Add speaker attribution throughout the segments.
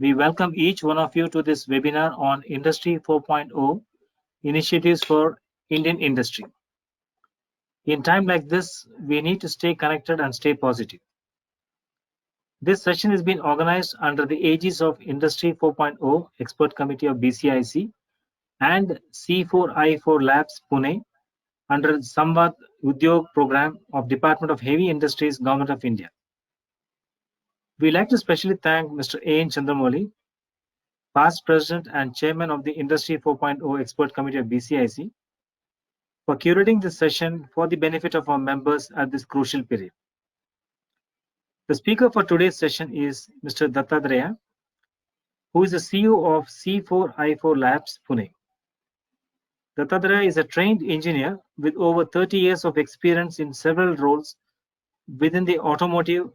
Speaker 1: We welcome each one of you to this webinar on Industry 4.0 initiatives for Indian industry. In time like this, we need to stay connected and stay positive. This session has been organized under the aegis of Industry 4.0 Expert Committee of BCIC and C4I4 Labs Pune under the Samvad Udyog program of Department of Heavy Industries, Government of India. We'd like to specially thank Mr. A.N. Chandramouli, past President and Chairman of the Industry 4.0 Expert Committee of BCIC, for curating this session for the benefit of our members at this crucial period. The speaker for today's session is Mr. Dattatreya, who is the CEO of C4I4 Labs, Pune. Dattatreya is a trained engineer with over 30 years of experience in several roles within the automotive,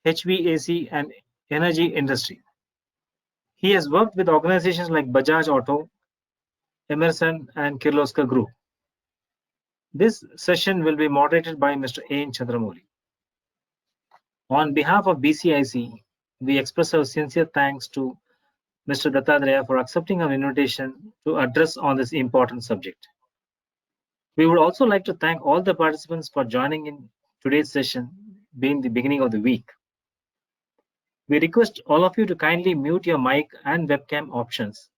Speaker 1: HVAC, and energy industry. He has worked with organizations like Bajaj Auto, Emerson, and Kirloskar Group. This session will be moderated by Mr. A.N. Chandramouli. On behalf of BCIC, we express our sincere thanks to Mr. Dattatreya for accepting our invitation to address on this important subject. We would also like to thank all the participants for joining in today's session, being the beginning of the week. We request all of you to kindly mute your mic and webcam options.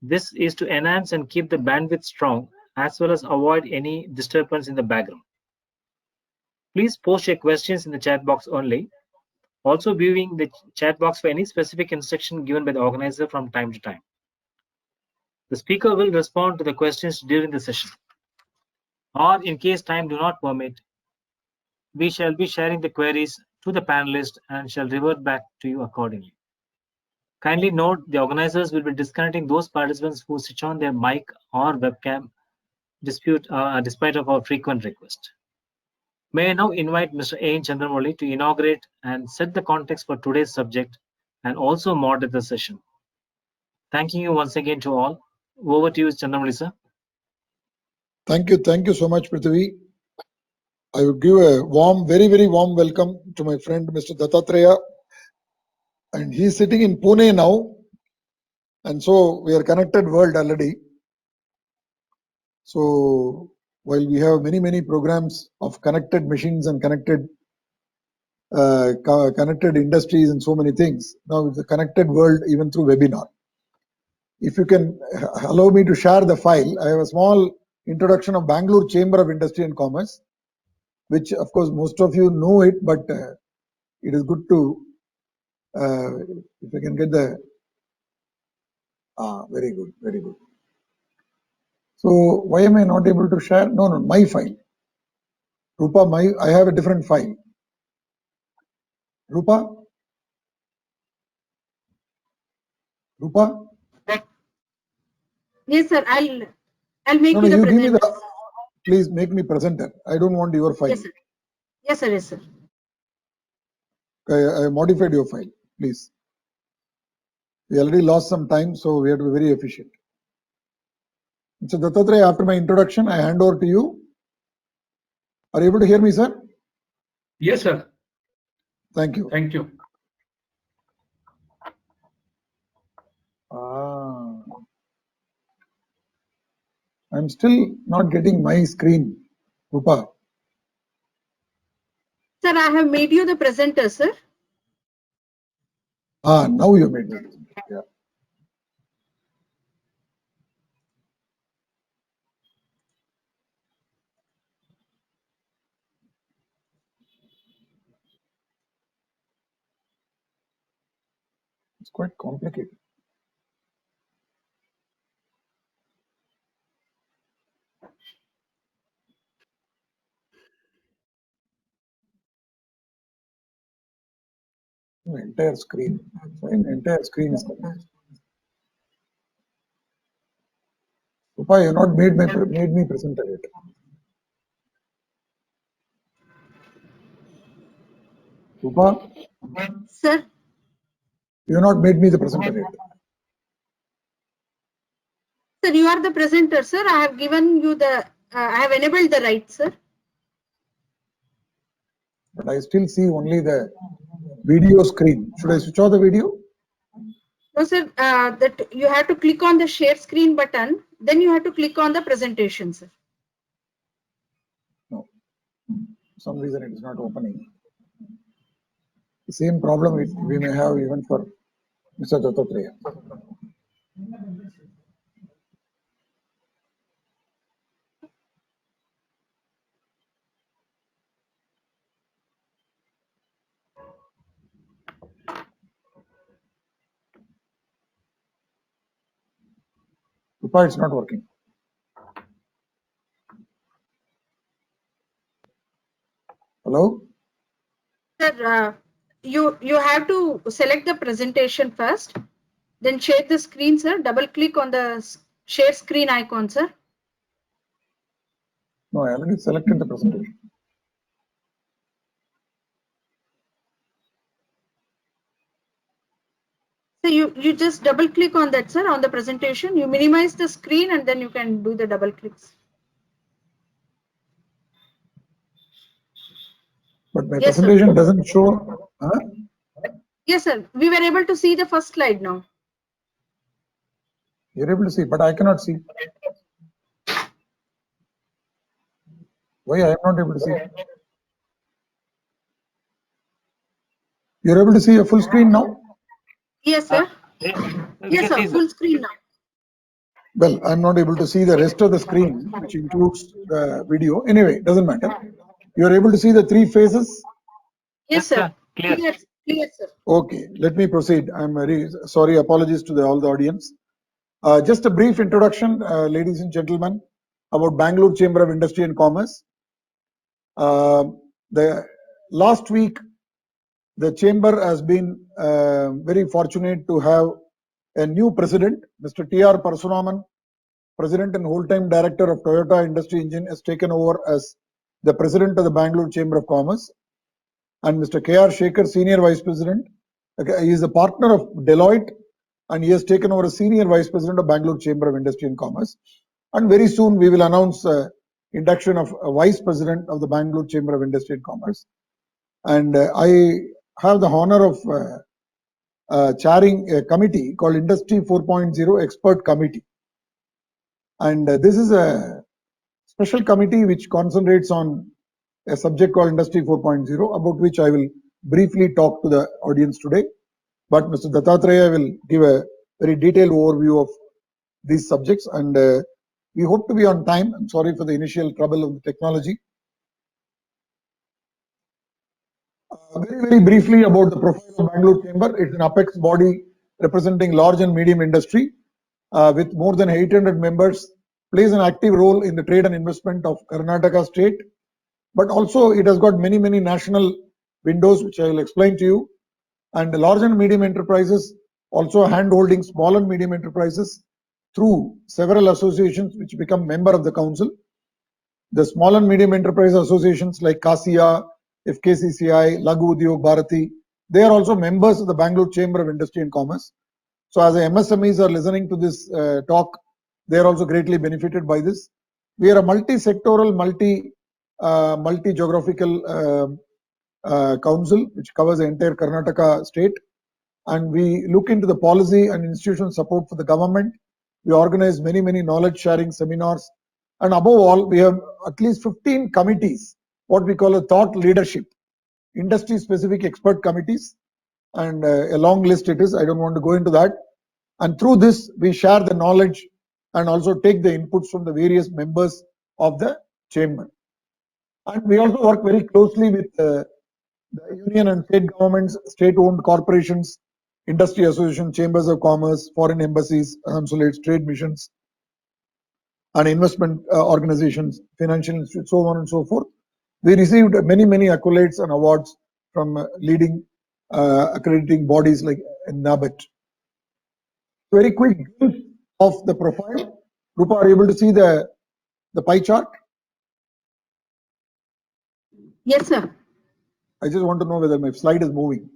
Speaker 1: This is to enhance and keep the bandwidth strong, as well as avoid any disturbance in the background. Please post your questions in the chat box only. Also viewing the chat box for any specific instruction given by the organizer from time to time. The speaker will respond to the questions during the session. Or in case time do not permit, we shall be sharing the queries to the panelists and shall revert back to you accordingly. Kindly note the organizers will be disconnecting those participants who switch on their mic or webcam despite of our frequent request. May I now invite Mr. A.N. Chandramouli to inaugurate and set the context for today's subject and also moderate the session. Thanking you once again to all. Over to you, Chandramouli, sir.
Speaker 2: Thank you so much, Prithvi. I will give a warm, very warm welcome to my friend Mr. Dattatreya, and he is sitting in Pune now, and so we are connected world already. So while we have many programs of connected machines and connected industries and so many things, now it's a connected world even through webinar. If you can allow me to share the file, I have a small introduction of Bangalore Chamber of Industry and Commerce, which of course most of you know it, but it is good to, if I can get the, very good. So why am I not able to share? No, my file. Rupa, I have a different file. Rupa?
Speaker 3: Yes, sir. I'll make you the presenter.
Speaker 2: Please make me presenter. I don't want your file.
Speaker 3: Yes, sir.
Speaker 2: I modified your file, please. We already lost some time, so we have to be very efficient. So Dattatreya, after my introduction, I hand over to you. Are you able to hear me, sir?
Speaker 4: Yes, sir.
Speaker 2: Thank you.
Speaker 4: Thank you.
Speaker 2: I'm still not getting my screen, Rupa.
Speaker 3: Sir, I have made you the presenter, sir.
Speaker 2: Now you made me. Yeah. It's quite complicated. The entire screen. The entire screen is coming. Rupa, you have not made me presenter yet. Rupa?
Speaker 3: Sir?
Speaker 2: You have not made me the presenter yet.
Speaker 3: Sir, you are the presenter, sir. I have given you the, I have enabled the right, sir.
Speaker 2: But I still see only the video screen. Should I switch off the video?
Speaker 3: So, sir, that you have to click on the share screen button, then you have to click on the presentation, sir.
Speaker 2: No, for some reason it is not opening. The same problem we may have even for Mr. Dattatreya. Rupa, it's not working. Hello?
Speaker 3: Sir, you have to select the presentation first, then share the screen, sir. Double click on the share screen icon, sir.
Speaker 2: No, I already selected the presentation.
Speaker 3: So you just double click on that, sir, on the presentation. You minimize the screen and then you can do the double clicks.
Speaker 2: But my
Speaker 3: Yes, sir.
Speaker 2: presentation doesn't show. Huh?
Speaker 3: Yes, sir. We were able to see the first slide now.
Speaker 2: You're able to see, but I cannot see. Why I am not able to see? You're able to see a full screen now?
Speaker 3: Yes, sir.
Speaker 1: We
Speaker 3: Yes,
Speaker 1: can
Speaker 3: sir.
Speaker 1: see, sir.
Speaker 3: Full screen now.
Speaker 2: Well, I'm not able to see the rest of the screen, which includes the video. Anyway, doesn't matter. You're able to see the three faces?
Speaker 3: Yes, sir.
Speaker 1: Clear.
Speaker 3: Clear, sir.
Speaker 2: Okay, let me proceed. I'm very sorry, apologies to all the audience. Just a brief introduction, ladies and gentlemen, about Bangalore Chamber of Industry and Commerce. The last week, the chamber has been very fortunate to have a new president, Mr. T.R. Parasuraman, president and whole-time director of Toyota Industry Engine, has taken over as the president of the Bangalore Chamber of Commerce. And Mr. K.R. Shekhar, senior vice president, he is a partner of Deloitte, and he has taken over as senior vice president of Bangalore Chamber of Industry and Commerce. And very soon we will announce induction of a vice president of the Bangalore Chamber of Industry and Commerce. And I have the honor of chairing a committee called Industry 4.0 Expert Committee. And this is a special committee which concentrates on a subject called Industry 4.0, about which I will briefly talk to the audience today. But Mr. Dattatreya will give a very detailed overview of these subjects, and we hope to be on time. I'm sorry for the initial trouble of the technology. Very briefly about the profile of Bangalore Chamber. It's an apex body representing large and medium industry with more than 800 members, plays an active role in the trade and investment of Karnataka state, but also it has got many national windows, which I will explain to you. And the large and medium enterprises also hand-holding small and medium enterprises through several associations which become member of the council. The small and medium enterprise associations like CASIA, FKCCI, Laghu Udyog Bharati, they are also members of the Bangalore Chamber of Industry and Commerce. So as the MSMEs are listening to this talk, they are also greatly benefited by this. We are a multi-sectoral, multi-geographical council which covers the entire Karnataka state, and we look into the policy and institutional support for the government. We organize many knowledge sharing seminars, and above all, we have at least 15 committees, what we call a thought leadership, industry specific expert committees, and a long list it is. I don't want to go into that. And through this, we share the knowledge and also take the inputs from the various members of the chamber. And we also work very closely with the union and state governments, state-owned corporations, industry associations, chambers of commerce, foreign embassies, consulates, trade missions, and investment organizations, financial institutes, so on and so forth. We received many accolades and awards from leading accrediting bodies like NABET. Very quick glimpse of the profile. Rupa, are you able to see the pie chart?
Speaker 3: Yes, sir.
Speaker 2: I just want to know whether my slide is moving.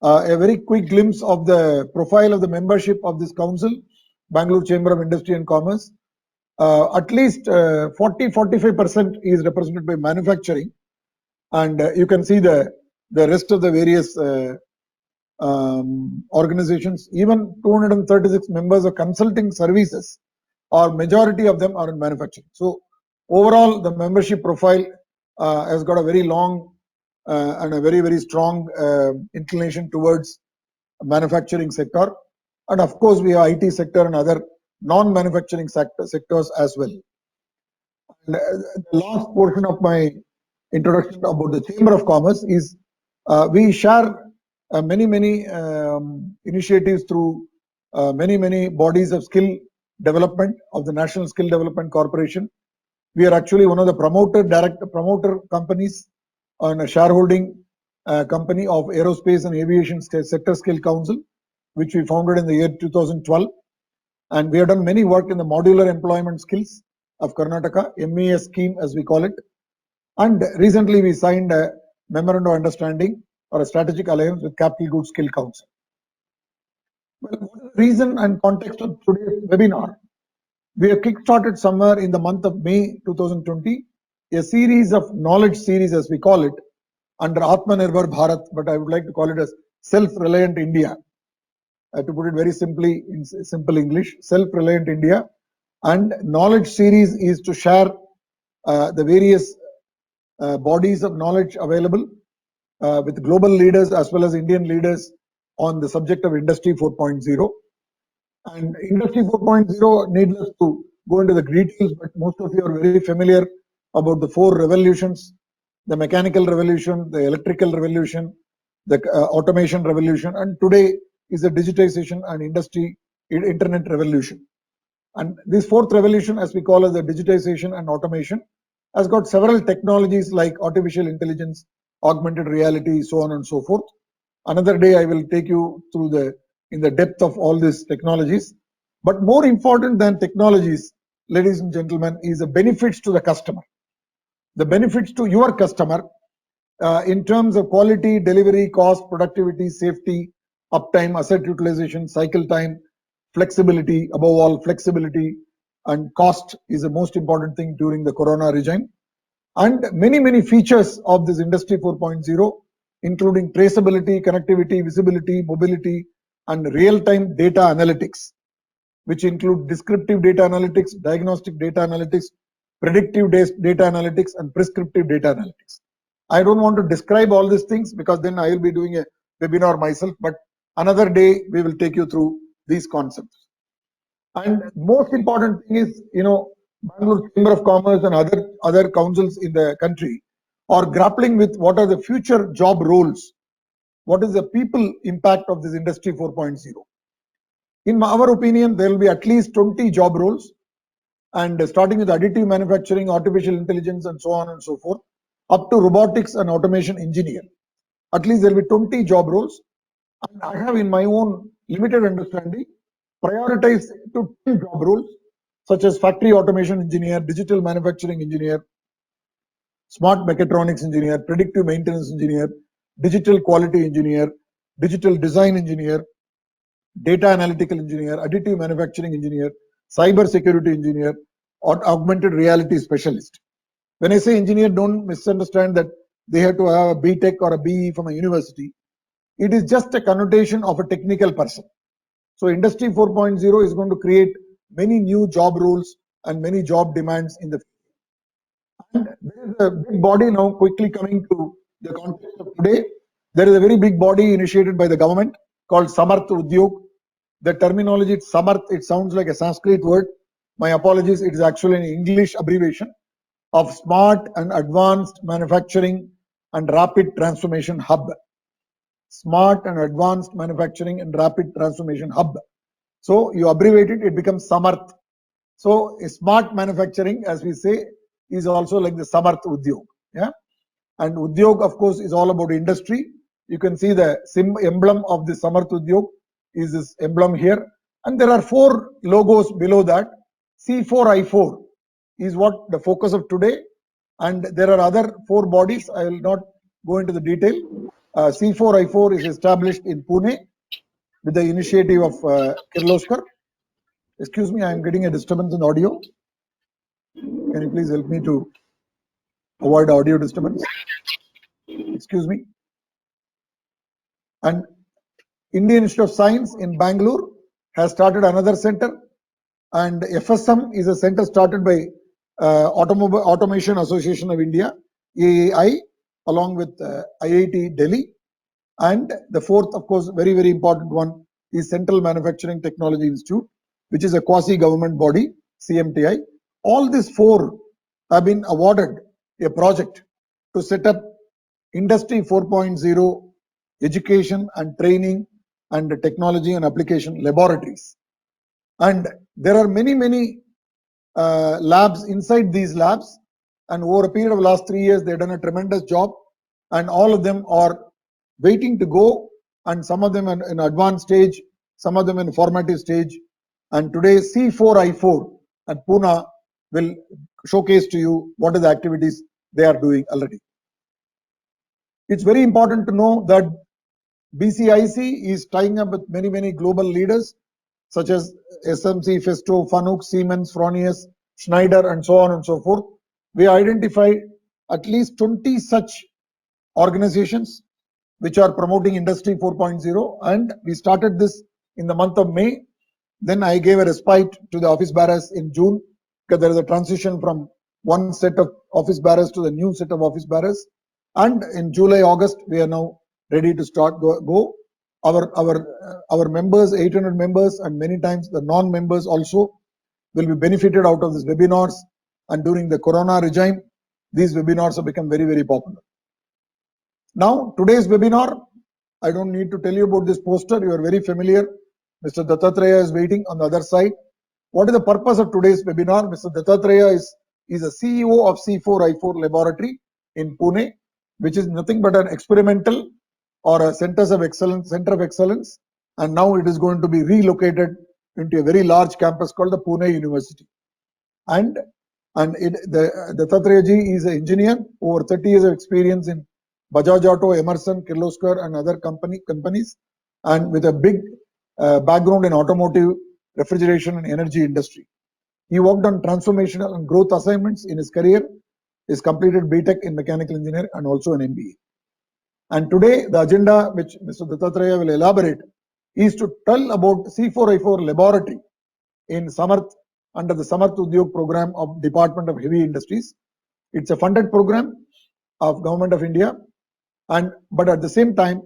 Speaker 2: A very quick glimpse of the profile of the membership of this council, Bangalore Chamber of Industry and Commerce. At least 40-45% is represented by manufacturing, and you can see the rest of the various organizations, even 236 members of consulting services, or majority of them are in manufacturing. So overall, the membership profile has got a very long and a very strong inclination towards manufacturing sector, and of course we have IT sector and other non-manufacturing sectors as well. And the last portion of my introduction about the Chamber of Commerce is we share many initiatives through many bodies of skill development of the National Skill Development Corporation. We are actually one of the promoter companies on a shareholding company of Aerospace and Aviation Sector Skill Council, which we founded in the year 2012. And we have done many work in the modular employment skills of Karnataka, MES scheme as we call it. And recently we signed a memorandum of understanding or a strategic alliance with Capital Goods Skill Council. Well, what is the reason and context of today's webinar? We have kick-started somewhere in the month of May 2020, a series of knowledge series as we call it, under Atmanirbhar Bharat, but I would like to call it as Self-Reliant India. To put it very simply in simple English, Self-Reliant India. And knowledge series is to share the various bodies of knowledge available with global leaders as well as Indian leaders on the subject of Industry 4.0. And Industry 4.0, needless to go into the details, but most of you are very familiar about the 4 revolutions: the mechanical revolution, the electrical revolution, the automation revolution, and today is the digitization and internet revolution. And this 4th revolution, as we call it, the digitization and automation, has got several technologies like artificial intelligence, augmented reality, so on and so forth. Another day I will take you through in the depth of all these technologies. But more important than technologies, ladies and gentlemen, is the benefits to the customer. The benefits to your customer in terms of quality, delivery, cost, productivity, safety, uptime, asset utilization, cycle time, flexibility, above all flexibility, and cost is the most important thing during the Corona regime. And many features of this Industry 4.0, including traceability, connectivity, visibility, mobility, and real-time data analytics, which include descriptive data analytics, diagnostic data analytics, predictive data analytics, and prescriptive data analytics. I don't want to describe all these things because then I will be doing a webinar myself, but another day we will take you through these concepts. And most important thing is, Bangalore Chamber of Commerce and other councils in the country are grappling with what are the future job roles, what is the people impact of this Industry 4.0. In our opinion, there will be at least 20 job roles, and starting with additive manufacturing, artificial intelligence, and so on and so forth, up to robotics and automation engineer. At least there will be 20 job roles. And I have, in my own limited understanding, prioritized to 10 job roles, such as factory automation engineer, digital manufacturing engineer, smart mechatronics engineer, predictive maintenance engineer, digital quality engineer, digital design engineer, data analytical engineer, additive manufacturing engineer, cyber security engineer, or augmented reality specialist. When I say engineer, don't misunderstand that they have to have a BTech or a BE from a university. It is just a connotation of a technical person. So Industry 4.0 is going to create many new job roles and many job demands in the future. And there is a big body now, quickly coming to the context of today. There is a very big body initiated by the government called Samarth Udyog. The terminology Samarth, it sounds like a Sanskrit word. My apologies, it is actually an English abbreviation of Smart and Advanced Manufacturing and Rapid Transformation Hub. Smart and Advanced Manufacturing and Rapid Transformation Hub. So you abbreviate it, it becomes Samarth. So smart manufacturing, as we say, is also like the Samarth Udyog. Yeah, and Udyog, of course, is all about industry. You can see the emblem of the Samarth Udyog is this emblem here, and there are 4 logos below that. C4I4 is what the focus of today, and there are other 4 bodies. I will not go into the detail. C4I4 is established in Pune with the initiative of Kirloskar. Excuse me, I am getting a disturbance in audio. Can you please help me to avoid audio disturbance? Excuse me. And Indian Institute of Science in Bangalore has started another center, and FSM is a center started by Automation Association of India, AAI, along with IIT Delhi. And the fourth, of course, very, very important one is Central Manufacturing Technology Institute, which is a quasi-government body, CMTI. All these four have been awarded a project to set up Industry 4.0 education and training and technology and application laboratories. And there are many, many labs inside these labs. And over a period of last 3 years, they've done a tremendous job. And all of them are waiting to go, and some of them in advanced stage, some of them in formative stage. And today C4I4 at Pune will showcase to you what are the activities they are doing already. It's very important to know that BCIC is tying up with many, many global leaders such as SMC, Festo, Fanuc, Siemens, Fronius, Schneider, and so on and so forth. We identified at least 20 such organizations which are promoting Industry 4.0, and we started this in the month of May. Then I gave a respite to the office bearers in June, because there is a transition from one set of office bearers to the new set of office bearers. And in July, August, we are now ready to start go. Our members, 800 members, and many times the non-members also will be benefited out of these webinars. And during the Corona regime, these webinars have become very, very popular. Now, today's webinar, I don't need to tell you about this poster. You are very familiar. Mr. Dattatreya is waiting on the other side. What is the purpose of today's webinar? Mr. Dattatreya is a CEO of C4I4 laboratory in Pune, which is nothing but an experimental or a center of excellence, and now it is going to be relocated into a very large campus called the Pune University. And Dattatreya ji is an engineer, over 30 years of experience in Bajaj Auto, Emerson, Kirloskar, and other companies, and with a big background in automotive, refrigeration, and energy industry. He worked on transformational and growth assignments in his career. He's completed BTech in mechanical engineering and also an MBA. And today, the agenda which Mr. Dattatreya will elaborate is to tell about C4I4 laboratory in Samarth under the Samarth Udyog program of Department of Heavy Industries. It's a funded program of Government of India, but at the same time,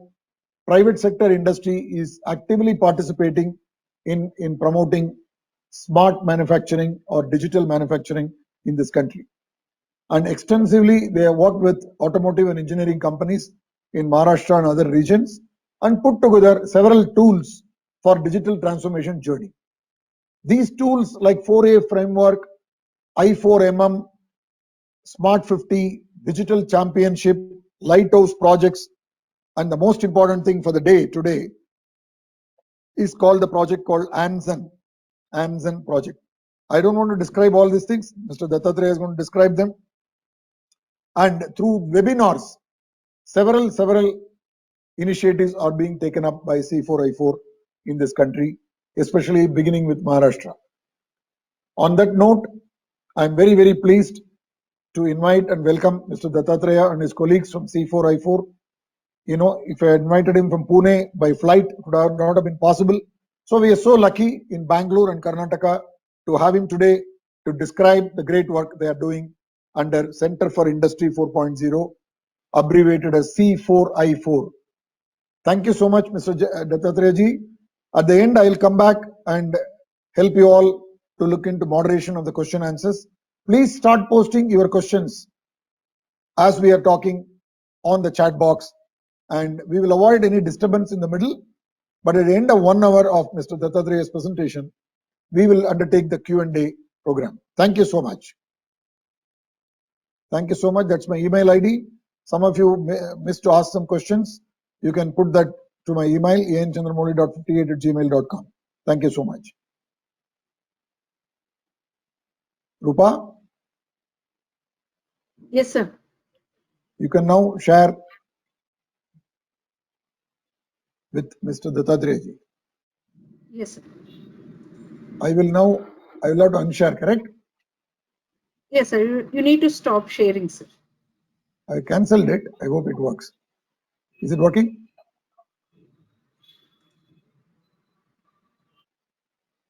Speaker 2: private sector industry is actively participating in promoting smart manufacturing or digital manufacturing in this country. And extensively, they have worked with automotive and engineering companies in Maharashtra and other regions and put together several tools for digital transformation journey. These tools like 4A framework, I4MM, Smart 50, Digital Championship, Lighthouse projects, and the most important thing for the day today is called the project called Anzen project. I don't want to describe all these things. Mr. Dattatreya is going to describe them. And through webinars, several initiatives are being taken up by C4I4 in this country, especially beginning with Maharashtra. On that note, I am very, very pleased to invite and welcome Mr. Dattatreya and his colleagues from C4I4. You know, if I invited him from Pune by flight, it would not have been possible. So we are so lucky in Bangalore and Karnataka to have him today to describe the great work they are doing under Center for Industry 4.0, abbreviated as C4I4. Thank you so much, Mr. Dattatreya ji. At the end, I will come back and help you all to look into moderation of the question answers. Please start posting your questions as we are talking on the chat box, and we will avoid any disturbance in the middle. But at the end of 1 hour of Mr. Dattatreya's presentation, we will undertake the Q&A program. Thank you so much. Thank you so much. That's my email ID. Some of you missed to ask some questions. You can put that to my email, anchandramoli.58@gmail.com. Thank you so much. Rupa?
Speaker 3: Yes, sir.
Speaker 2: You can now share with Mr. Dattatreya ji.
Speaker 3: Yes, sir.
Speaker 2: I will have to unshare, correct?
Speaker 3: Yes, sir. You need to stop sharing, sir.
Speaker 2: I cancelled it. I hope it works. Is it working?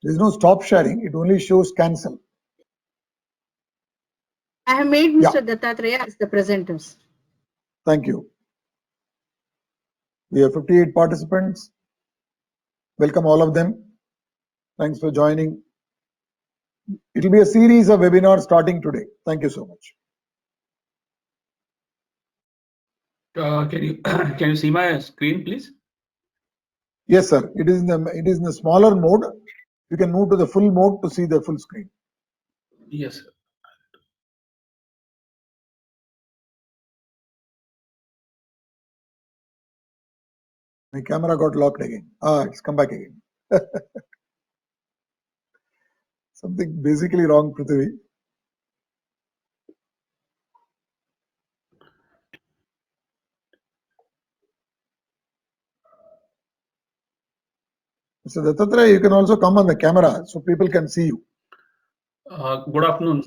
Speaker 2: There's no stop sharing. It only shows cancel.
Speaker 3: I have made
Speaker 2: Yeah.
Speaker 3: Mr. Dattatreya as the presenters.
Speaker 2: Thank you. We have 58 participants. Welcome all of them. Thanks for joining. It will be a series of webinars starting today. Thank you so much.
Speaker 4: Can you see my screen, please?
Speaker 2: Yes, sir. It is in the smaller mode. You can move to the full mode to see the full screen.
Speaker 4: Yes, sir.
Speaker 2: My camera got locked again. It's come back again. Something basically wrong, Prithvi. Mr. Dattatreya, you can also come on the camera so people can see you.
Speaker 4: Good afternoon.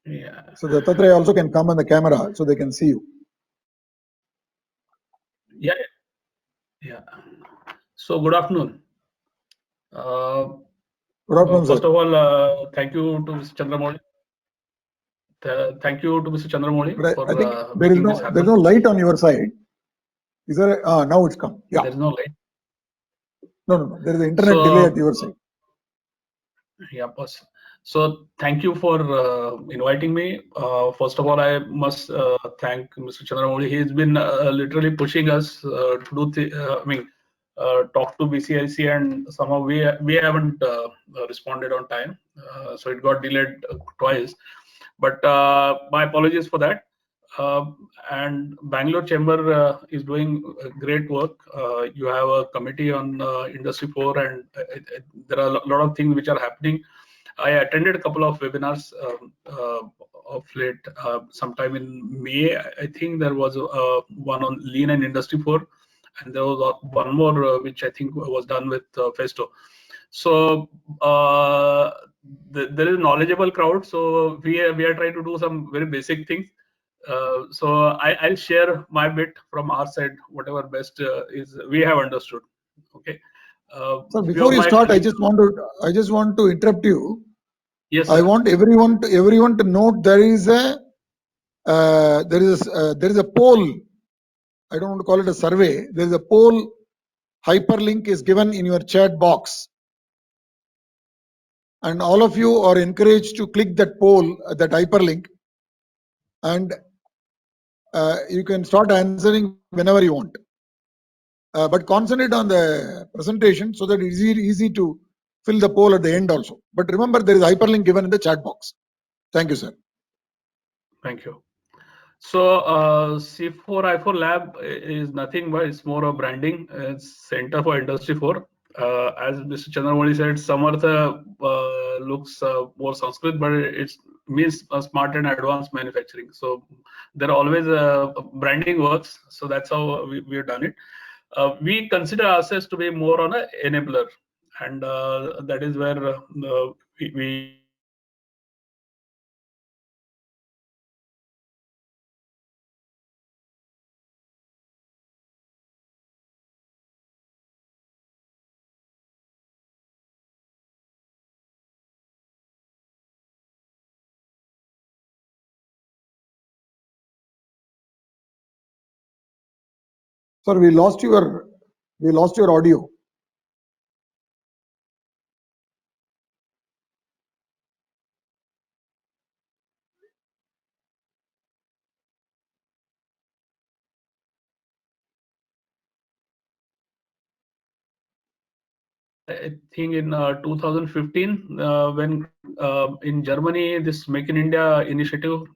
Speaker 4: Yeah.
Speaker 2: So Dattatreya also can come on the camera so they can see you.
Speaker 4: Yeah. Yeah. So good afternoon.
Speaker 2: Good afternoon,
Speaker 4: First
Speaker 2: sir.
Speaker 4: of all, thank you to Mr. Chandramouli. Thank you to Mr. Chandramouli
Speaker 2: But
Speaker 4: for
Speaker 2: I think
Speaker 4: making this
Speaker 2: there's
Speaker 4: happen.
Speaker 2: no light on your side. Is there? Now it's come. Yeah.
Speaker 4: There is no light.
Speaker 2: No. There is an internet delay at your side.
Speaker 4: Yeah, boss. So thank you for inviting me. First of all, I must thank Mr. Chandramouli. He's been literally pushing us to do talk to BCIC, and somehow we haven't responded on time, so it got delayed twice. But my apologies for that. And Bangalore Chamber is doing great work. You have a committee on Industry 4, and there are a lot of things which are happening. I attended a couple of webinars of late. Sometime in May, I think there was one on Lean and Industry 4, and there was one more which I think was done with Festo. So there is a knowledgeable crowd. So we are trying to do some very basic things. So I'll share my bit from our side, whatever best is we have understood. Okay.
Speaker 2: So before you start, I just want to interrupt you.
Speaker 4: Yes,
Speaker 2: I
Speaker 4: sir.
Speaker 2: want everyone to note there is a poll. I don't want to call it a survey. There is a poll. Hyperlink is given in your chat box, and all of you are encouraged to click that poll, that hyperlink, and you can start answering whenever you want. But concentrate on the presentation so that it's easy to fill the poll at the end also. But remember, there is hyperlink given in the chat box. Thank you, sir.
Speaker 4: Thank you. So C4I4 Lab is nothing but it's more of branding. It's Center for Industry 4. As Mr. Chandramouli said, Samartha looks more Sanskrit, but it means smart and advanced manufacturing. So there are always branding works. So that's how we have done it. We consider ourselves to be more on an enabler, and that is where we
Speaker 2: Sir, we lost your audio.
Speaker 4: I think in 2015, when in Germany, this Make in India initiative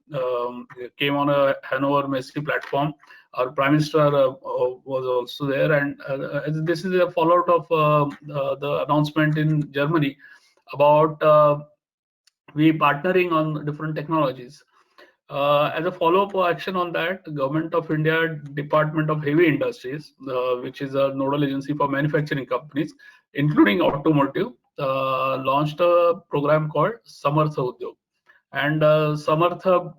Speaker 4: came on a Hannover Messe platform. Our Prime Minister was also there, and this is a fallout of the announcement in Germany about we partnering on different technologies. As a follow-up action on that, the Government of India Department of Heavy Industries, which is a nodal agency for manufacturing companies, including automotive, launched a program called Samartha Udyog. And Samarth Hub,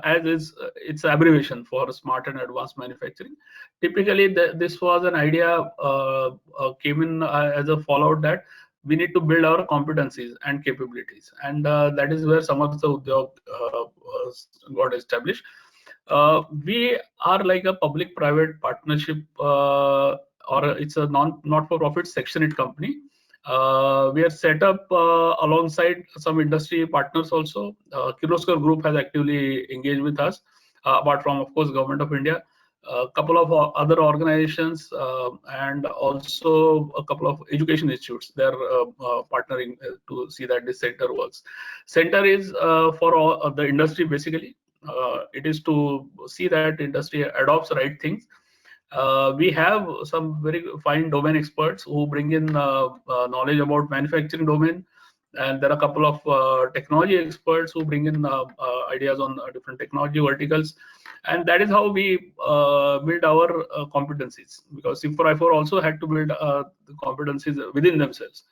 Speaker 4: as is its abbreviation for Smart and Advanced Manufacturing. Typically, this was an idea came in as a fallout that we need to build our competencies and capabilities, and that is where Samarth Udyog got established. We are like a public-private partnership, or it's a not-for-profit Section 8 company. We are set up alongside some industry partners also. Kirloskar Group has actively engaged with us, apart from, of course, Government of India. A couple of other organizations and also a couple of education institutes. They're partnering to see that this center works. Center is for all, the industry basically. It is to see that industry adopts right things. We have some very fine domain experts who bring in knowledge about manufacturing domain, and there are a couple of technology experts who bring in ideas on different technology verticals, and that is how we build our competencies, because SIM4I4 also had to build the competencies within themselves.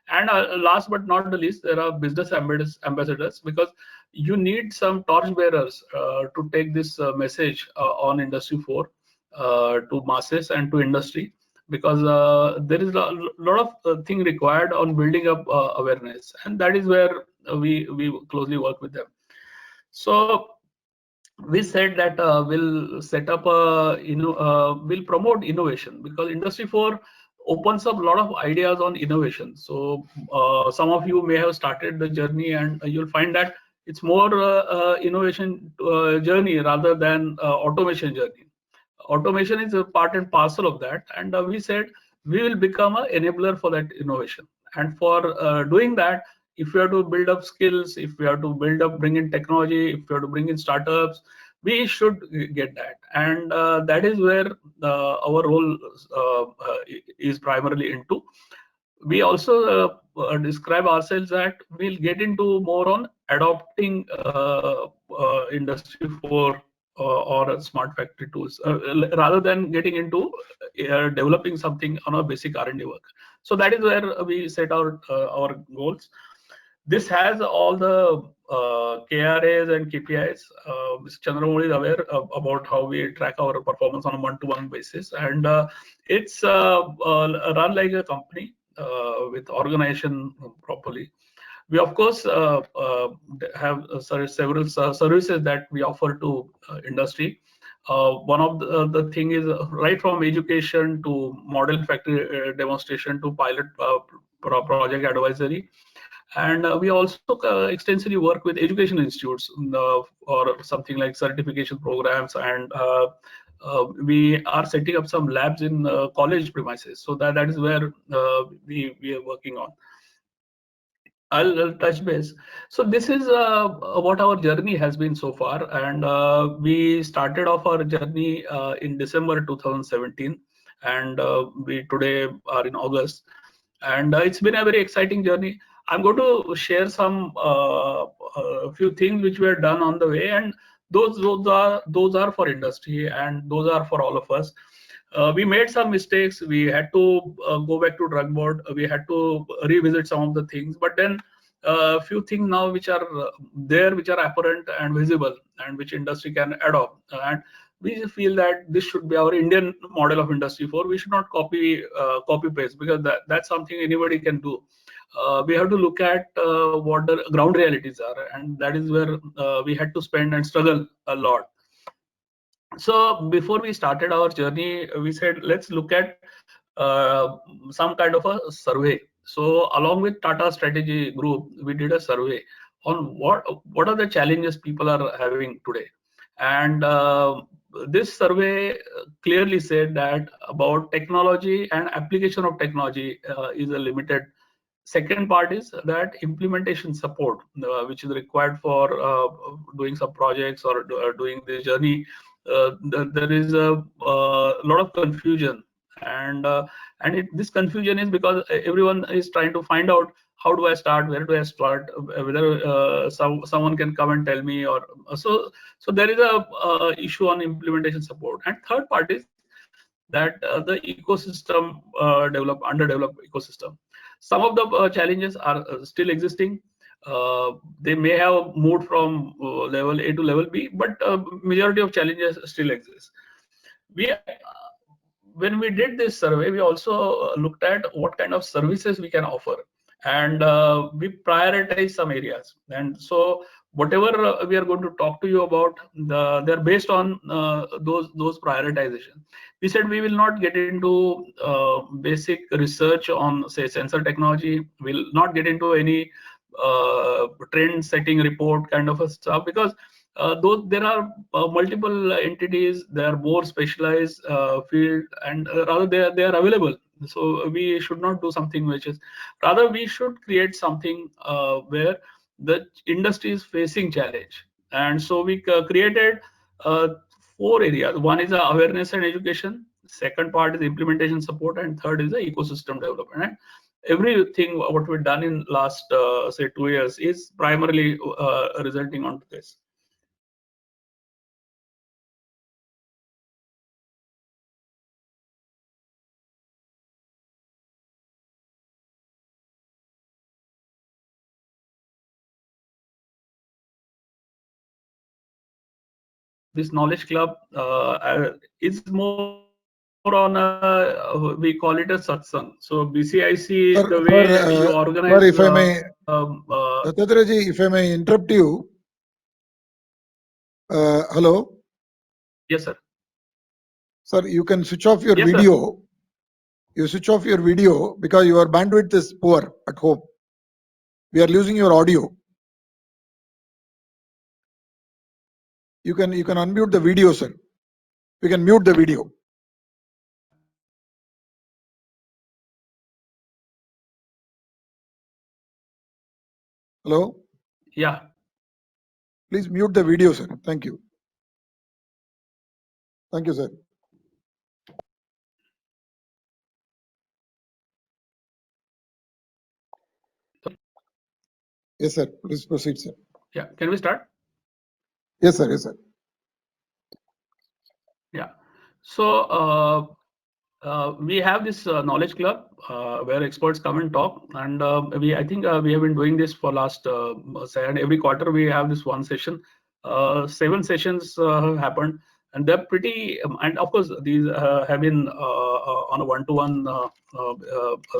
Speaker 4: And last but not the least, there are business ambassadors, because you need some torchbearers to take this message on Industry 4 to masses and to industry, because there is a lot of thing required on building up awareness, and that is where we closely work with them. So we said that we'll set up we'll promote innovation, because Industry 4 opens up a lot of ideas on innovation. So some of you may have started the journey, and you'll find that it's more innovation journey rather than automation journey. Automation is a part and parcel of that, and we said we will become an enabler for that innovation. And for doing that, if we have to build up skills, if we have to bring in technology, if we have to bring in startups, we should get that. And that is where our role is primarily into. We also describe ourselves that we'll get into more on adopting Industry 4 or smart factory tools, rather than getting into developing something on a basic R&D work. So that is where we set our goals. This has all the KRAs and KPIs. Mr. Chandramouli is aware about how we track our performance on a one-to-one basis, and it's run like a company with organization properly. We of course have several services that we offer to industry. One of the thing is right from education to model factory demonstration to pilot project advisory. And we also extensively work with education institutes or something like certification programs, and we are setting up some labs in college premises. So that is where we are working on. I'll touch base. So this is what our journey has been so far, and we started off our journey in December 2017, and we today are in August, and it's been a very exciting journey. I'm going to share some a few things which were done on the way, and those are for industry, and those are for all of us. We made some mistakes. We had to go back to drug board. We had to revisit some of the things, but then a few things now which are there, which are apparent and visible, and which industry can adopt. And we feel that this should be our Indian model of Industry 4. We should not copy paste, because that's something anybody can do. We have to look at what the ground realities are, and that is where we had to spend and struggle a lot. So before we started our journey, we said let's look at some kind of a survey. So along with Tata Strategy Group, we did a survey on what are the challenges people are having today, and this survey clearly said that about technology and application of technology is a limited. Second part is that implementation support, which is required for doing some projects or doing the journey. There is a lot of confusion, and this confusion is because everyone is trying to find out how do I start, where do I start, whether someone can come and tell me, or so there is a issue on implementation support. And third part is that the ecosystem underdeveloped ecosystem. Some of the challenges are still existing. They may have moved from level A to level B, but majority of challenges still exist. When we did this survey, we also looked at what kind of services we can offer, and we prioritize some areas. And so whatever we are going to talk to you about, they're based on those prioritization. We said we will not get into basic research on, say, sensor technology. We'll not get into any trend setting report kind of a stuff, because though there are multiple entities, they are more specialized field, and rather they are available. So we should not do something which is, rather we should create something where the industry is facing challenge. And so we created 4 areas. One is awareness and education, second part is implementation support, and third is the ecosystem development. And everything what we've done in last say 2 years is primarily resulting onto this. This knowledge club is more on a, we call it a satsang. So BCIC, the way you organize.
Speaker 2: Sir, if I may, Dattatraji, if I may interrupt you. Hello.
Speaker 4: Yes, sir.
Speaker 2: Sir, you can switch off your
Speaker 4: Yes,
Speaker 2: video.
Speaker 4: sir.
Speaker 2: You switch off your video because your bandwidth is poor at home. We are losing your audio. You can unmute the video, sir. We can mute the video. Hello?
Speaker 4: Yeah.
Speaker 2: Please mute the video, sir. Thank you. Thank you, sir. Yes, sir. Please proceed, sir.
Speaker 4: Yeah. Can we start?
Speaker 2: Yes, sir. Yes, sir.
Speaker 4: Yeah. So we have this knowledge club where experts come and talk, and I think we have been doing this for last and every quarter we have this one session. 7 sessions have happened, and they're pretty. And of course, these have been on a one-to-one,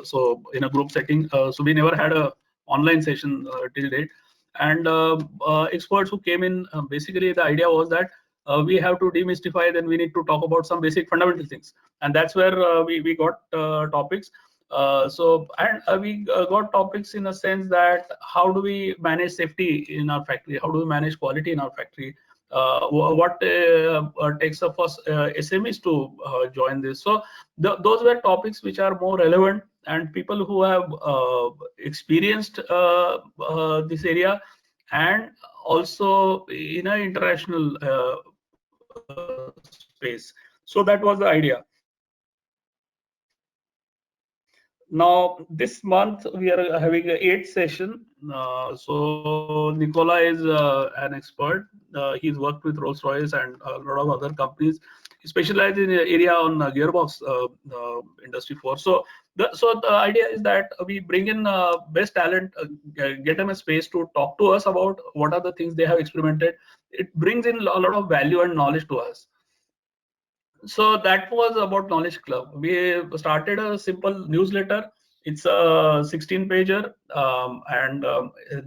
Speaker 4: so in a group setting. So we never had a online session till date. And experts who came in, basically the idea was that we have to demystify, then we need to talk about some basic fundamental things, and that's where we got topics. We got topics in a sense that how do we manage safety in our factory, how do we manage quality in our factory, what takes up us SMEs to join this. So those were topics which are more relevant, and people who have experienced this area, and also in an international space. So that was the idea. Now this month we are having an 8th session. So Nicola is an expert. He's worked with Rolls-Royce and a lot of other companies. He specializes in the area on gearbox industry 4. So the idea is that we bring in best talent, get them a space to talk to us about what are the things they have experimented. It brings in a lot of value and knowledge to us. So that was about Knowledge Club. We started a simple newsletter. It's a 16-pager and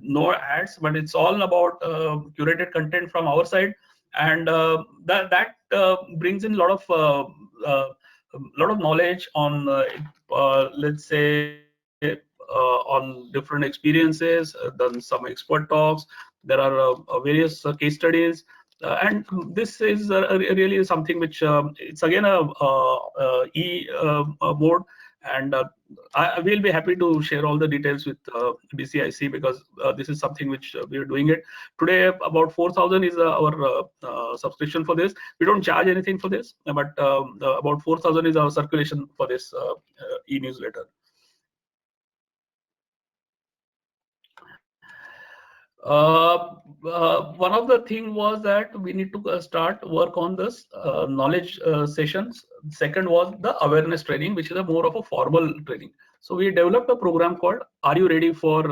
Speaker 4: no ads, but it's all about curated content from our side, and that brings in a lot of knowledge on let's say on different experiences, done some expert talks. There are various case studies. And this is really something which it's again a board, and I will be happy to share all the details with BCIC, because this is something which we are doing it today. About 4,000 is our subscription for this. We don't charge anything for this, but about 4,000 is our circulation for this e-newsletter. One of the thing was that we need to start work on this knowledge sessions. Second was the awareness training, which is a more of a formal training. So we developed a program called Are You Ready for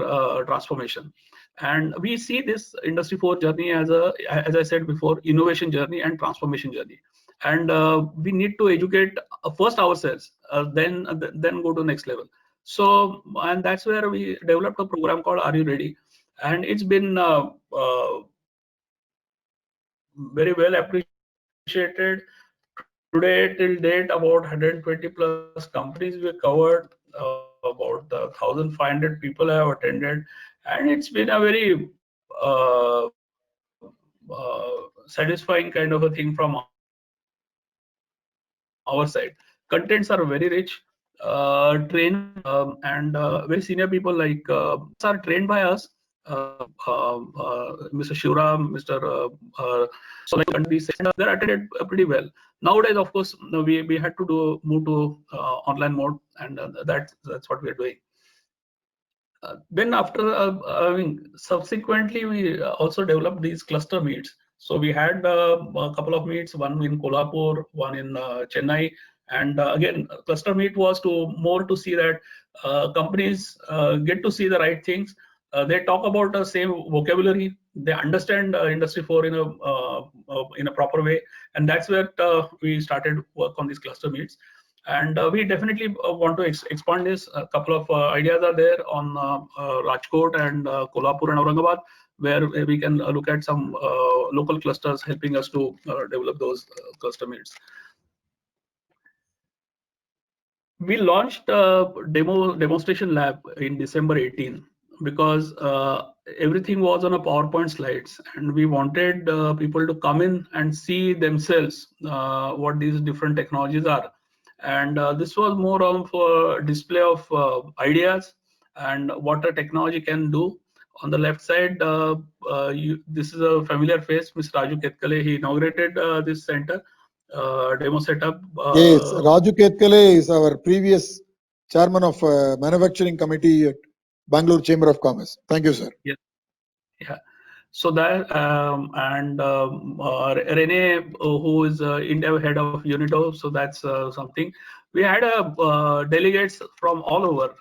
Speaker 4: Transformation? And we see this Industry 4 journey as as I said before, innovation journey and transformation journey. And we need to educate first ourselves, then go to next level. So, and that's where we developed a program called Are You Ready? And it's been very well appreciated. Today, till date, about 120 plus companies we covered, about 1,500 people have attended, and it's been a very satisfying kind of a thing from our side. Contents are very rich, trained, and very senior people like are trained by us. Mr. Shivram, Mr. So like these they're attended pretty well. Nowadays, of course, we had to move to online mode, and that's what we are doing. Then after, I mean, subsequently, we also developed these cluster meets. So we had a couple of meets, one in Kolhapur, one in Chennai, and again, cluster meet was to see that companies get to see the right things. They talk about the same vocabulary. They understand Industry 4 in a proper way, and that's where we started work on these cluster meets. And we definitely want to expand this. A couple of ideas are there on Rajkot and Kolhapur and Aurangabad, where we can look at some local clusters helping us to develop those cluster meets. We launched a demonstration lab in December 18 because everything was on a PowerPoint slides, and we wanted people to come in and see themselves what these different technologies are. And this was more of a display of ideas and what a technology can do. On the left side, this is a familiar face, Mr. Raju Ketkale. He inaugurated this center demo setup.
Speaker 2: Yes, Raju Ketkale is our previous chairman of manufacturing committee at Bangalore Chamber of Commerce. Thank you, sir.
Speaker 4: Yes. Yeah. So that and Rene, who is India head of UNITO, so that's something. We had delegates from all over.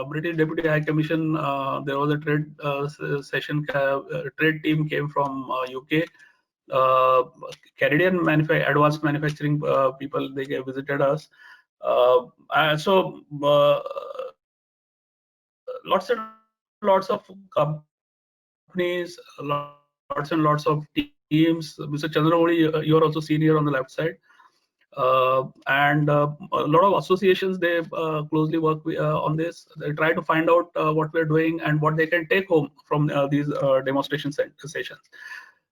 Speaker 4: British Deputy High Commission. There was a trade session. Trade team came from UK. Canadian advanced manufacturing people, they visited us. So lots and lots of companies, lots and lots of teams. Mr. Chandramouli, you are also senior on the left side. And a lot of associations, they closely work on this. They try to find out what we're doing and what they can take home from these demonstration sessions.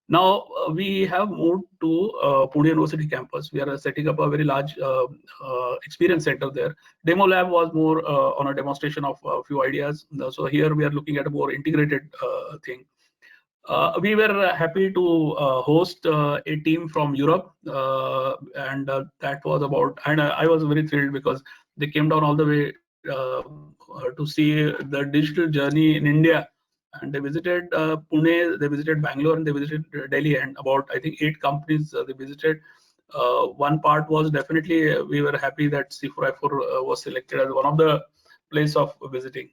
Speaker 4: Now we have moved to Pune University campus. We are setting up a very large experience center there. Demo lab was more on a demonstration of a few ideas. So here we are looking at a more integrated thing. We were happy to host a team from Europe, and that was about. And I was very thrilled because they came down all the way to see the digital journey in India. And they visited Pune, they visited Bangalore, and they visited Delhi, and about, I think, 8 companies they visited. One part was definitely we were happy that C4I4 was selected as one of the place of visiting.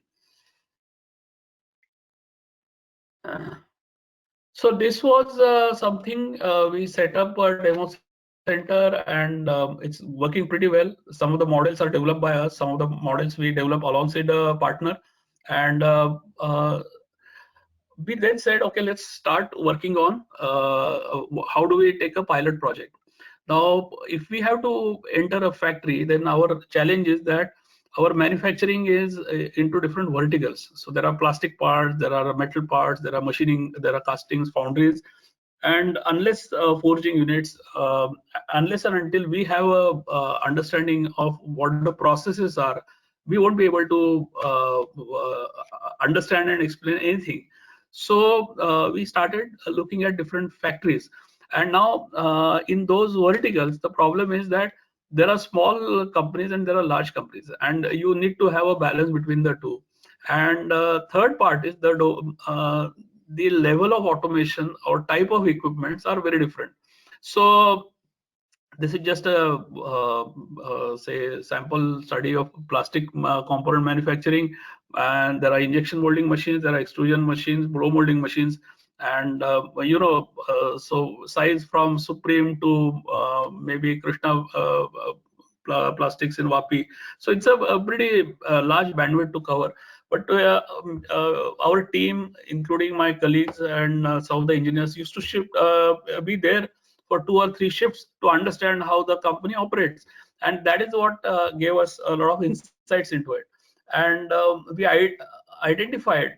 Speaker 4: So this was something we set up a demo center, and it's working pretty well. Some of the models are developed by us. Some of the models we develop alongside a partner, and we then said, okay, let's start working on how do we take a pilot project. Now, if we have to enter a factory, then our challenge is that our manufacturing is into different verticals. So there are plastic parts, there are metal parts, there are machining, there are castings, foundries. And unless forging units, unless and until we have a understanding of what the processes are, we won't be able to understand and explain anything. So we started looking at different factories, and now in those verticals, the problem is that there are small companies and there are large companies, and you need to have a balance between the two. And third part is the level of automation or type of equipments are very different. So This is just a say sample study of plastic component manufacturing, and there are injection molding machines, there are extrusion machines, blow molding machines, and so size from Supreme to maybe Krishna Plastics in Vapi. So it's a pretty large bandwidth to cover. But our team, including my colleagues and some of the engineers, used to be there for 2 or 3 shifts to understand how the company operates, and that is what gave us a lot of insights into it. And we identified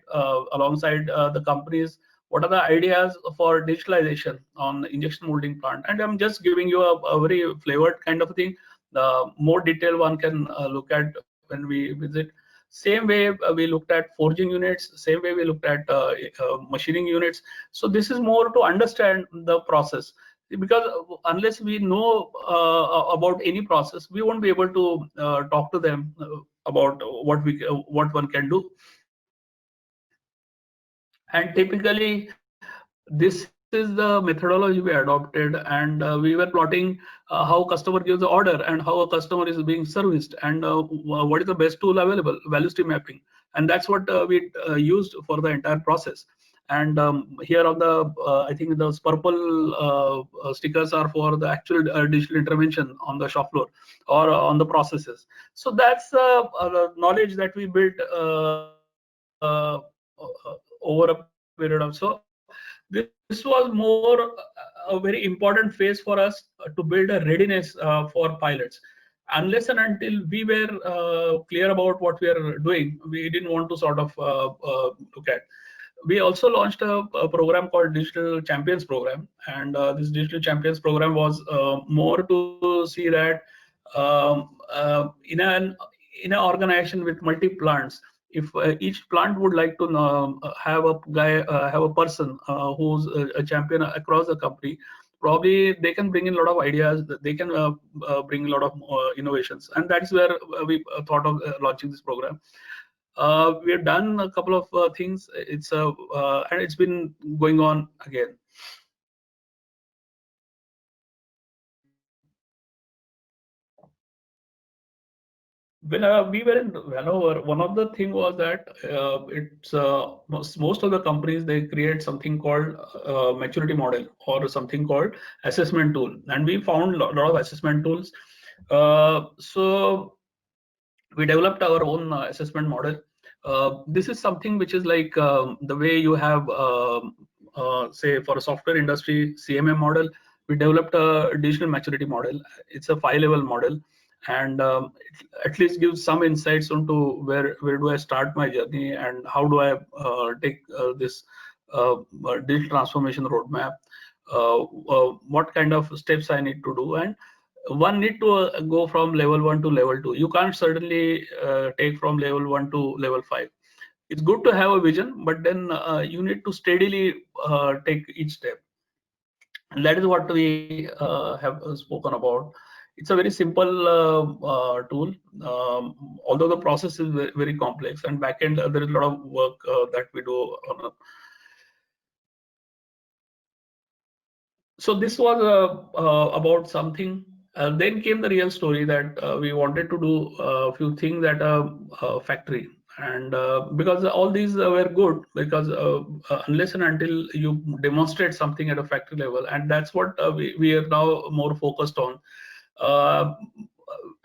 Speaker 4: alongside the companies what are the ideas for digitalization on injection molding plant. And I'm just giving you a very flavored kind of thing. The more detail one can look at when we visit. Same way we looked at forging units, same way we looked at machining units. So this is more to understand the process, because unless we know about any process, we won't be able to talk to them about what one can do. And typically this is the methodology we adopted, and we were plotting how customer gives the order and how a customer is being serviced, and what is the best tool available, value stream mapping. And that's what we used for the entire process. And here on the I think those purple stickers are for the actual digital intervention on the shop floor or on the processes. So that's the knowledge that we built over a period of. So this was more a very important phase for us to build a readiness for pilots. Unless and until we were clear about what we are doing, we didn't want to sort of look at. We also launched a program called Digital Champions Program, and this Digital Champions Program was more to see that in an organization with multi plants, if each plant would like to have a person who's a champion across the company, probably they can bring in a lot of ideas, they can bring a lot of innovations, and that's where we thought of launching this program. We have done a couple of things. And it's been going on again. When we were in Vanover, one of the thing was that it's most of the companies, they create something called maturity model or something called assessment tool, and we found a lot of assessment tools. So we developed our own assessment model. This is something which is like the way you have say for a software industry CMM model. We developed a digital maturity model. It's a 5-level model, and at least gives some insights into where do I start my journey and how do I take this digital transformation roadmap, what kind of steps I need to do, and one need to go from level 1 to level 2. You can't certainly take from level 1 to level 5. It's good to have a vision, but then you need to steadily take each step. And that is what we have spoken about. It's a very simple tool, although the process is very, very complex, and backend there is a lot of work that we do on. So this was about something. Then came the real story that we wanted to do a few things at a factory, and because all these were good, because unless and until you demonstrate something at a factory level, and that's what we are now more focused on.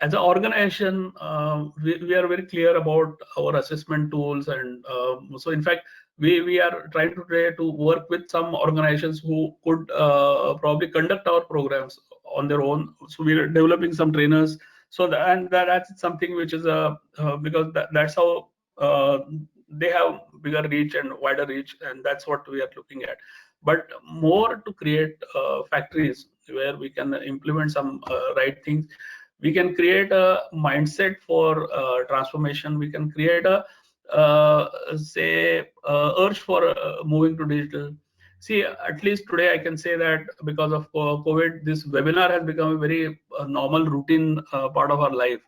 Speaker 4: As an organization, we are very clear about our assessment tools, and so in fact we are trying to work with some organizations who could probably conduct our programs on their own. So we are developing some trainers. So that's something which is because that's how they have bigger reach and wider reach, and that's what we are looking at. But more to create factories where we can implement some right things. We can create a mindset for transformation. We can create a urge for moving to digital. See, at least today I can say that because of COVID, this webinar has become a very normal routine part of our life.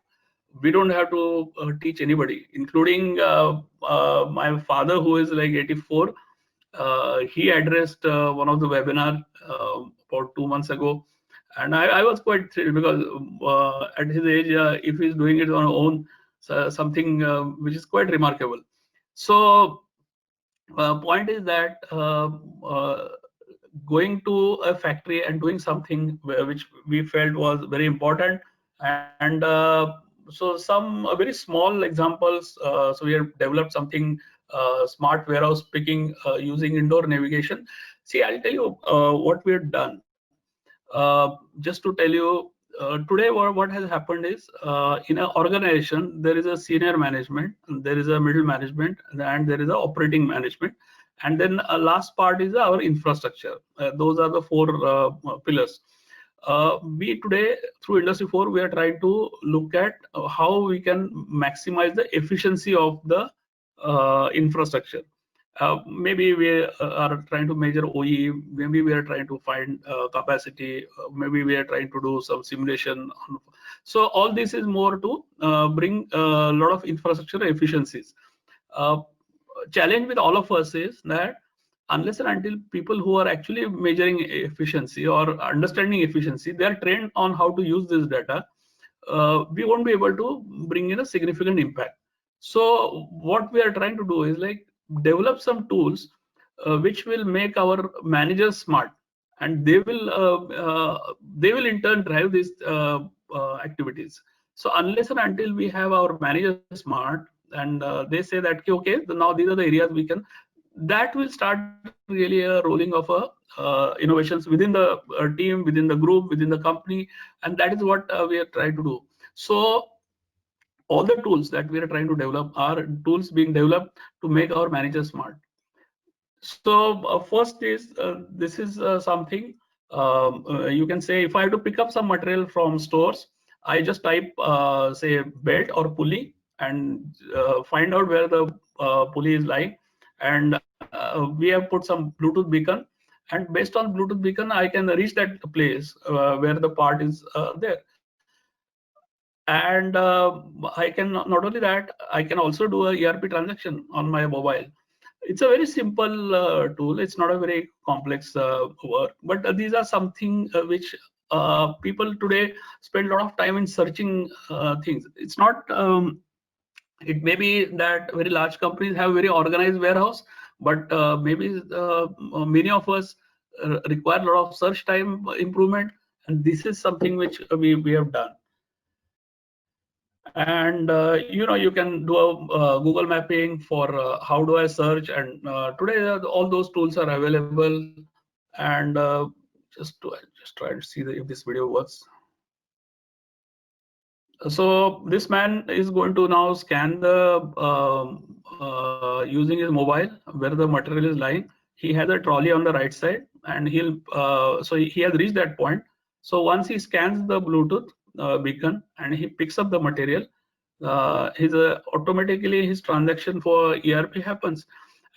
Speaker 4: We don't have to teach anybody, including my father, who is like 84. He addressed one of the webinar about 2 months ago, And I was quite thrilled because at his age, if he's doing it on his own, something which is quite remarkable. So point is that going to a factory and doing something which we felt was very important, and so some very small examples. So we have developed something, smart warehouse picking using indoor navigation. See, I'll tell you what we have done. Just to tell you, today what has happened is, in an organization there is a senior management, there is a middle management, and there is a operating management, and then last part is our infrastructure. Those are the four pillars. We today, through Industry 4, we are trying to look at how we can maximize the efficiency of the infrastructure. Maybe we are trying to measure OE, maybe we are trying to find capacity, maybe we are trying to do some simulation. So all this is more to bring a lot of infrastructure efficiencies. Challenge with all of us is that unless and until people who are actually measuring efficiency or understanding efficiency, they are trained on how to use this data, we won't be able to bring in a significant impact. So what we are trying to do is like develop some tools which will make our managers smart, and they will in turn drive these activities. So unless and until we have our managers smart, and they say that okay, now these are the areas we can, that will start really a rolling of innovations within the team, within the group, within the company, and that is what we are trying to do. So all the tools that we are trying to develop are tools being developed to make our managers smart. So first is this is something you can say, if I have to pick up some material from stores, I just type say belt or pulley and find out where the pulley is lying, and we have put some Bluetooth beacon, and based on Bluetooth beacon I can reach that place where the part is there. And I can, not only that, I can also do a ERP transaction on my mobile. It's a very simple tool. It's not a very complex work, but these are something which people today spend a lot of time in searching things. It's not, it may be that very large companies have very organized warehouse, but maybe many of us require a lot of search time improvement, and this is something which we have done. And you know, you can do a Google mapping for how do I search, and today all those tools are available. And just try to see if this video works. So this man is going to now scan the using his mobile where the material is lying. He has a trolley on the right side, and he'll so he has reached that point. So once he scans the Bluetooth beacon and he picks up the material, his automatically his transaction for ERP happens.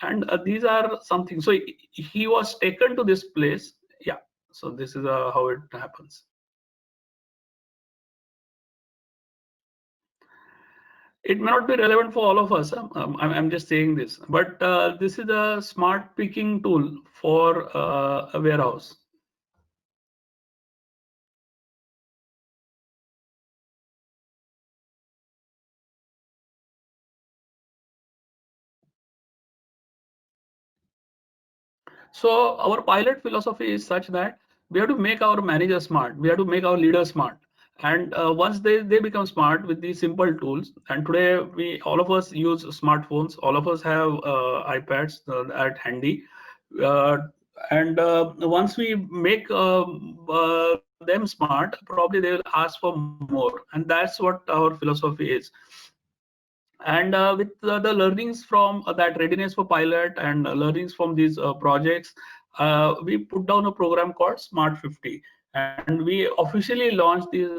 Speaker 4: And these are something. So he was taken to this place. Yeah. So this is how it happens. It may not be relevant for all of us. I'm just saying this, but this is a smart picking tool for a warehouse. So our pilot philosophy is such that we have to make our managers smart. We have to make our leaders smart. And once they become smart with these simple tools, and today all of us use smartphones, all of us have iPads at handy, and once we make them smart, probably they will ask for more, and that's what our philosophy is. And with the learnings from that readiness for pilot and learnings from these projects, we put down a program called Smart 50, and we officially launched these.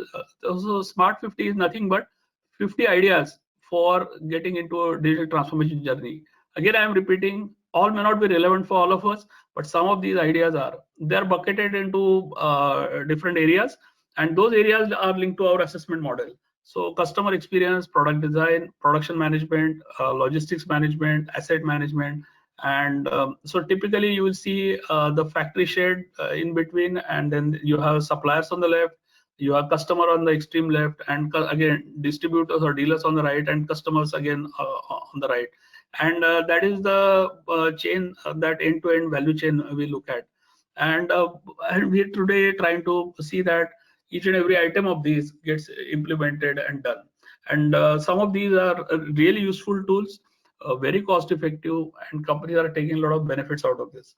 Speaker 4: So Smart 50 is nothing but 50 ideas for getting into a digital transformation journey. Again, I am repeating, all may not be relevant for all of us, but some of these ideas are. They're bucketed into different areas, and those areas are linked to our assessment model. So customer experience, product design, production management, logistics management, asset management, And so typically you will see the factory shed in between, and then you have suppliers on the left, you have customer on the extreme left, and again distributors or dealers on the right, and customers again on the right. And that is the chain, that end-to-end value chain we look at. And we're today trying to see that each and every item of these gets implemented and done. And some of these are really useful tools, very cost effective, and companies are taking a lot of benefits out of this.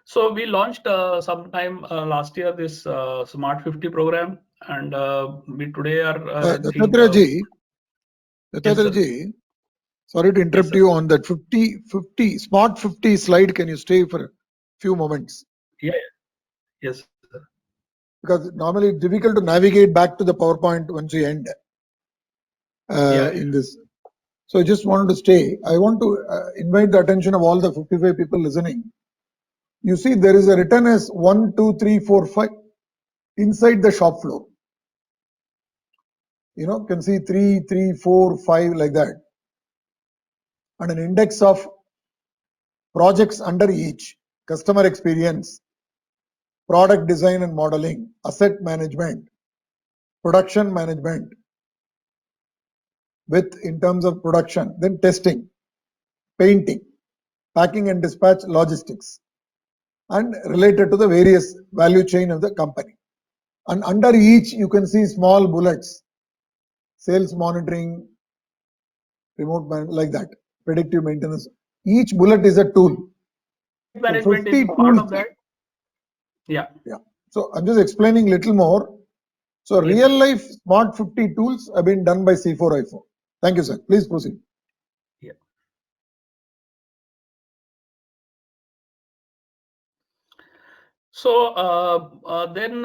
Speaker 4: So we launched sometime last year this Smart 50 program, and we today are
Speaker 2: Dattatraya ji, sorry to interrupt you on that 50 Smart 50 slide. Can you stay for a few moments?
Speaker 4: Yeah. Yes, sir.
Speaker 2: Because normally it's difficult to navigate back to the PowerPoint once you end in this. So I just wanted to stay. I want to invite the attention of all the 55 people listening. You see, there is a written as 1, 2, 3, 4, 5 inside the shop floor. You know, can see 3, 3, 4, 5 like that, and an index of projects under each: customer experience, product design and modeling, asset management, production management, with in terms of production, then testing, painting, packing and dispatch, logistics, and related to the various value chain of the company. And under each you can see small bullets: sales monitoring, remote like that, predictive maintenance. Each bullet is a tool.
Speaker 4: Management is part of that. Yeah.
Speaker 2: So I'm just explaining little more. So real life Smart 50 tools have been done by C4I4. Thank you, sir. Please proceed.
Speaker 4: Yeah. So then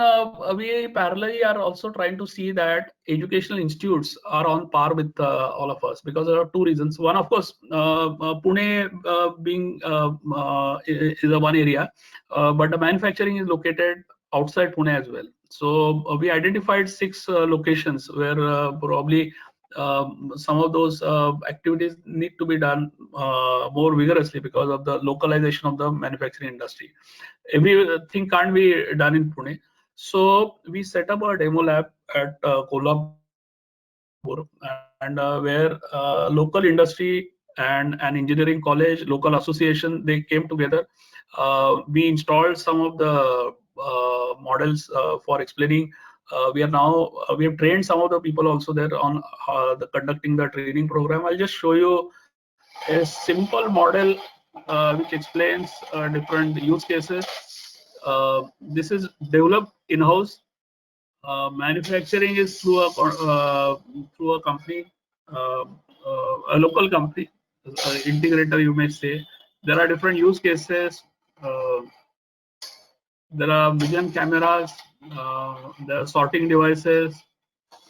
Speaker 4: we parallelly are also trying to see that educational institutes are on par with all of us, because there are two reasons. One, of course, Pune being is a one area, but the manufacturing is located outside Pune as well. So we identified 6 locations where probably some of those activities need to be done more vigorously because of the localization of the manufacturing industry. Everything can't be done in Pune. So we set up a demo lab at Kolhapur, and where local industry and an engineering college, local association, they came together. We installed some of the models for explaining. We have trained some of the people also there on conducting the training program. I'll just show you a simple model which explains different use cases. This is developed in-house. Manufacturing is through a company, a local company, integrator, you may say. There are different use cases. There are vision cameras. There are sorting devices.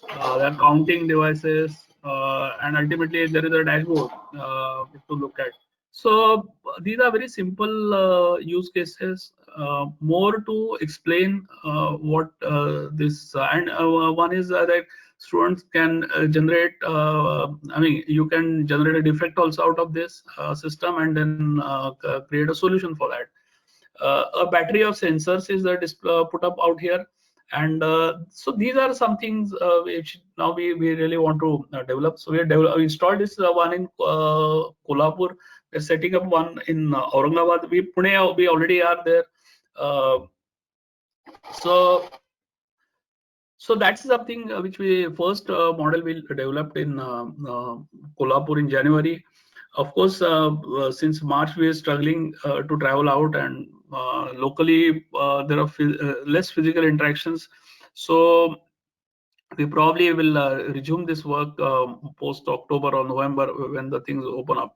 Speaker 4: There are counting devices, and ultimately there is a dashboard to look at. So these are very simple use cases, more to explain what this and one is that students can generate. I mean, you can generate a defect also out of this system, and then create a solution for that. A battery of sensors is put up out here. And so these are some things which now we really want to develop. So we installed this one in Kolhapur. We're setting up one in Aurangabad. Pune, we already are there. So that's something which we first model we developed in Kolhapur in January. Of course, since March we are struggling to travel out, and locally there are less physical interactions. So we probably will resume this work post October or November when the things open up.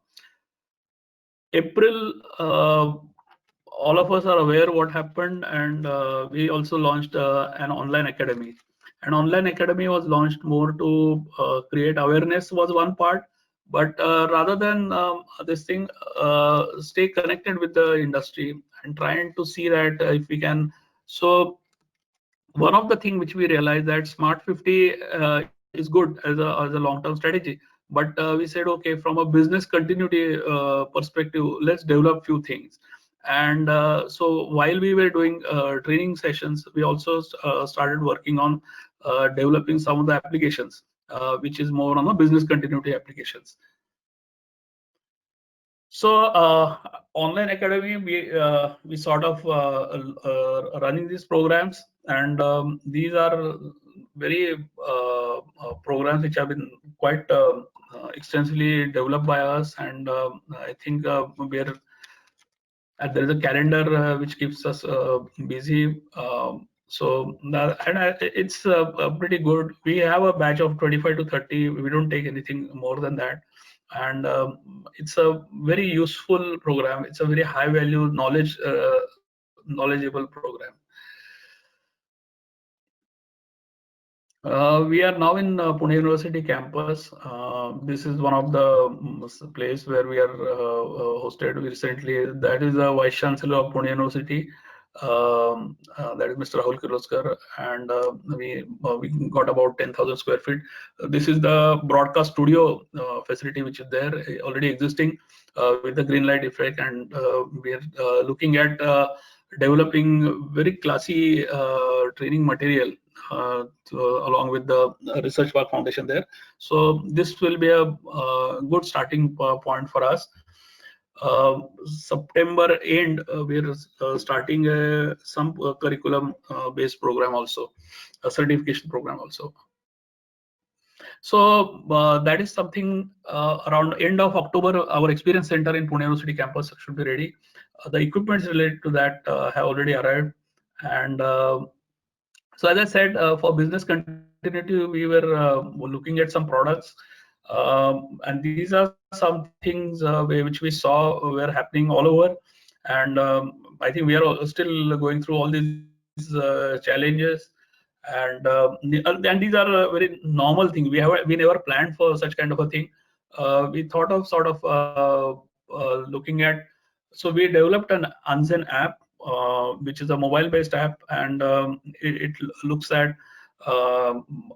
Speaker 4: April, all of us are aware what happened, and we also launched an online academy. An online academy was launched more to create awareness was one part, but rather than this thing, stay connected with the industry and trying to see that if we can. So one of the things which we realized that Smart 50 is good as a long-term strategy, but we said, okay, from a business continuity perspective, let's develop few things. And so while we were doing training sessions, we also started working on developing some of the applications, which is more on the business continuity applications. So online academy, we sort of running these programs, and these are very programs which have been quite extensively developed by us, and I think there is a calendar which keeps us busy. So it's pretty good. We have a batch of 25 to 30. We don't take anything more than that, and it's a very useful program. It's a very high value knowledgeable program. We are now in Pune University campus. This is one of the place where we are hosted recently. That is the Vice Chancellor of Pune University. That is Mr. Rahul Kirloskar, and we got about 10,000 square feet. This is the broadcast studio facility which is there already existing with the green light effect, and we are looking at developing very classy training material along with the Research Park Foundation there. So this will be a good starting point for us. September end, we're starting some curriculum based program also, a certification program also. So that is something around end of October. Our experience center in Pune University campus should be ready. The equipments related to that have already arrived, and so as I said, for business continuity, we were looking at some products, and these are some things which we saw were happening all over, and I think we are still going through all these challenges, and these are very normal things. We never planned for such kind of a thing. We thought of sort of looking at. So we developed an Anzen app, which is a mobile-based app, and it looks at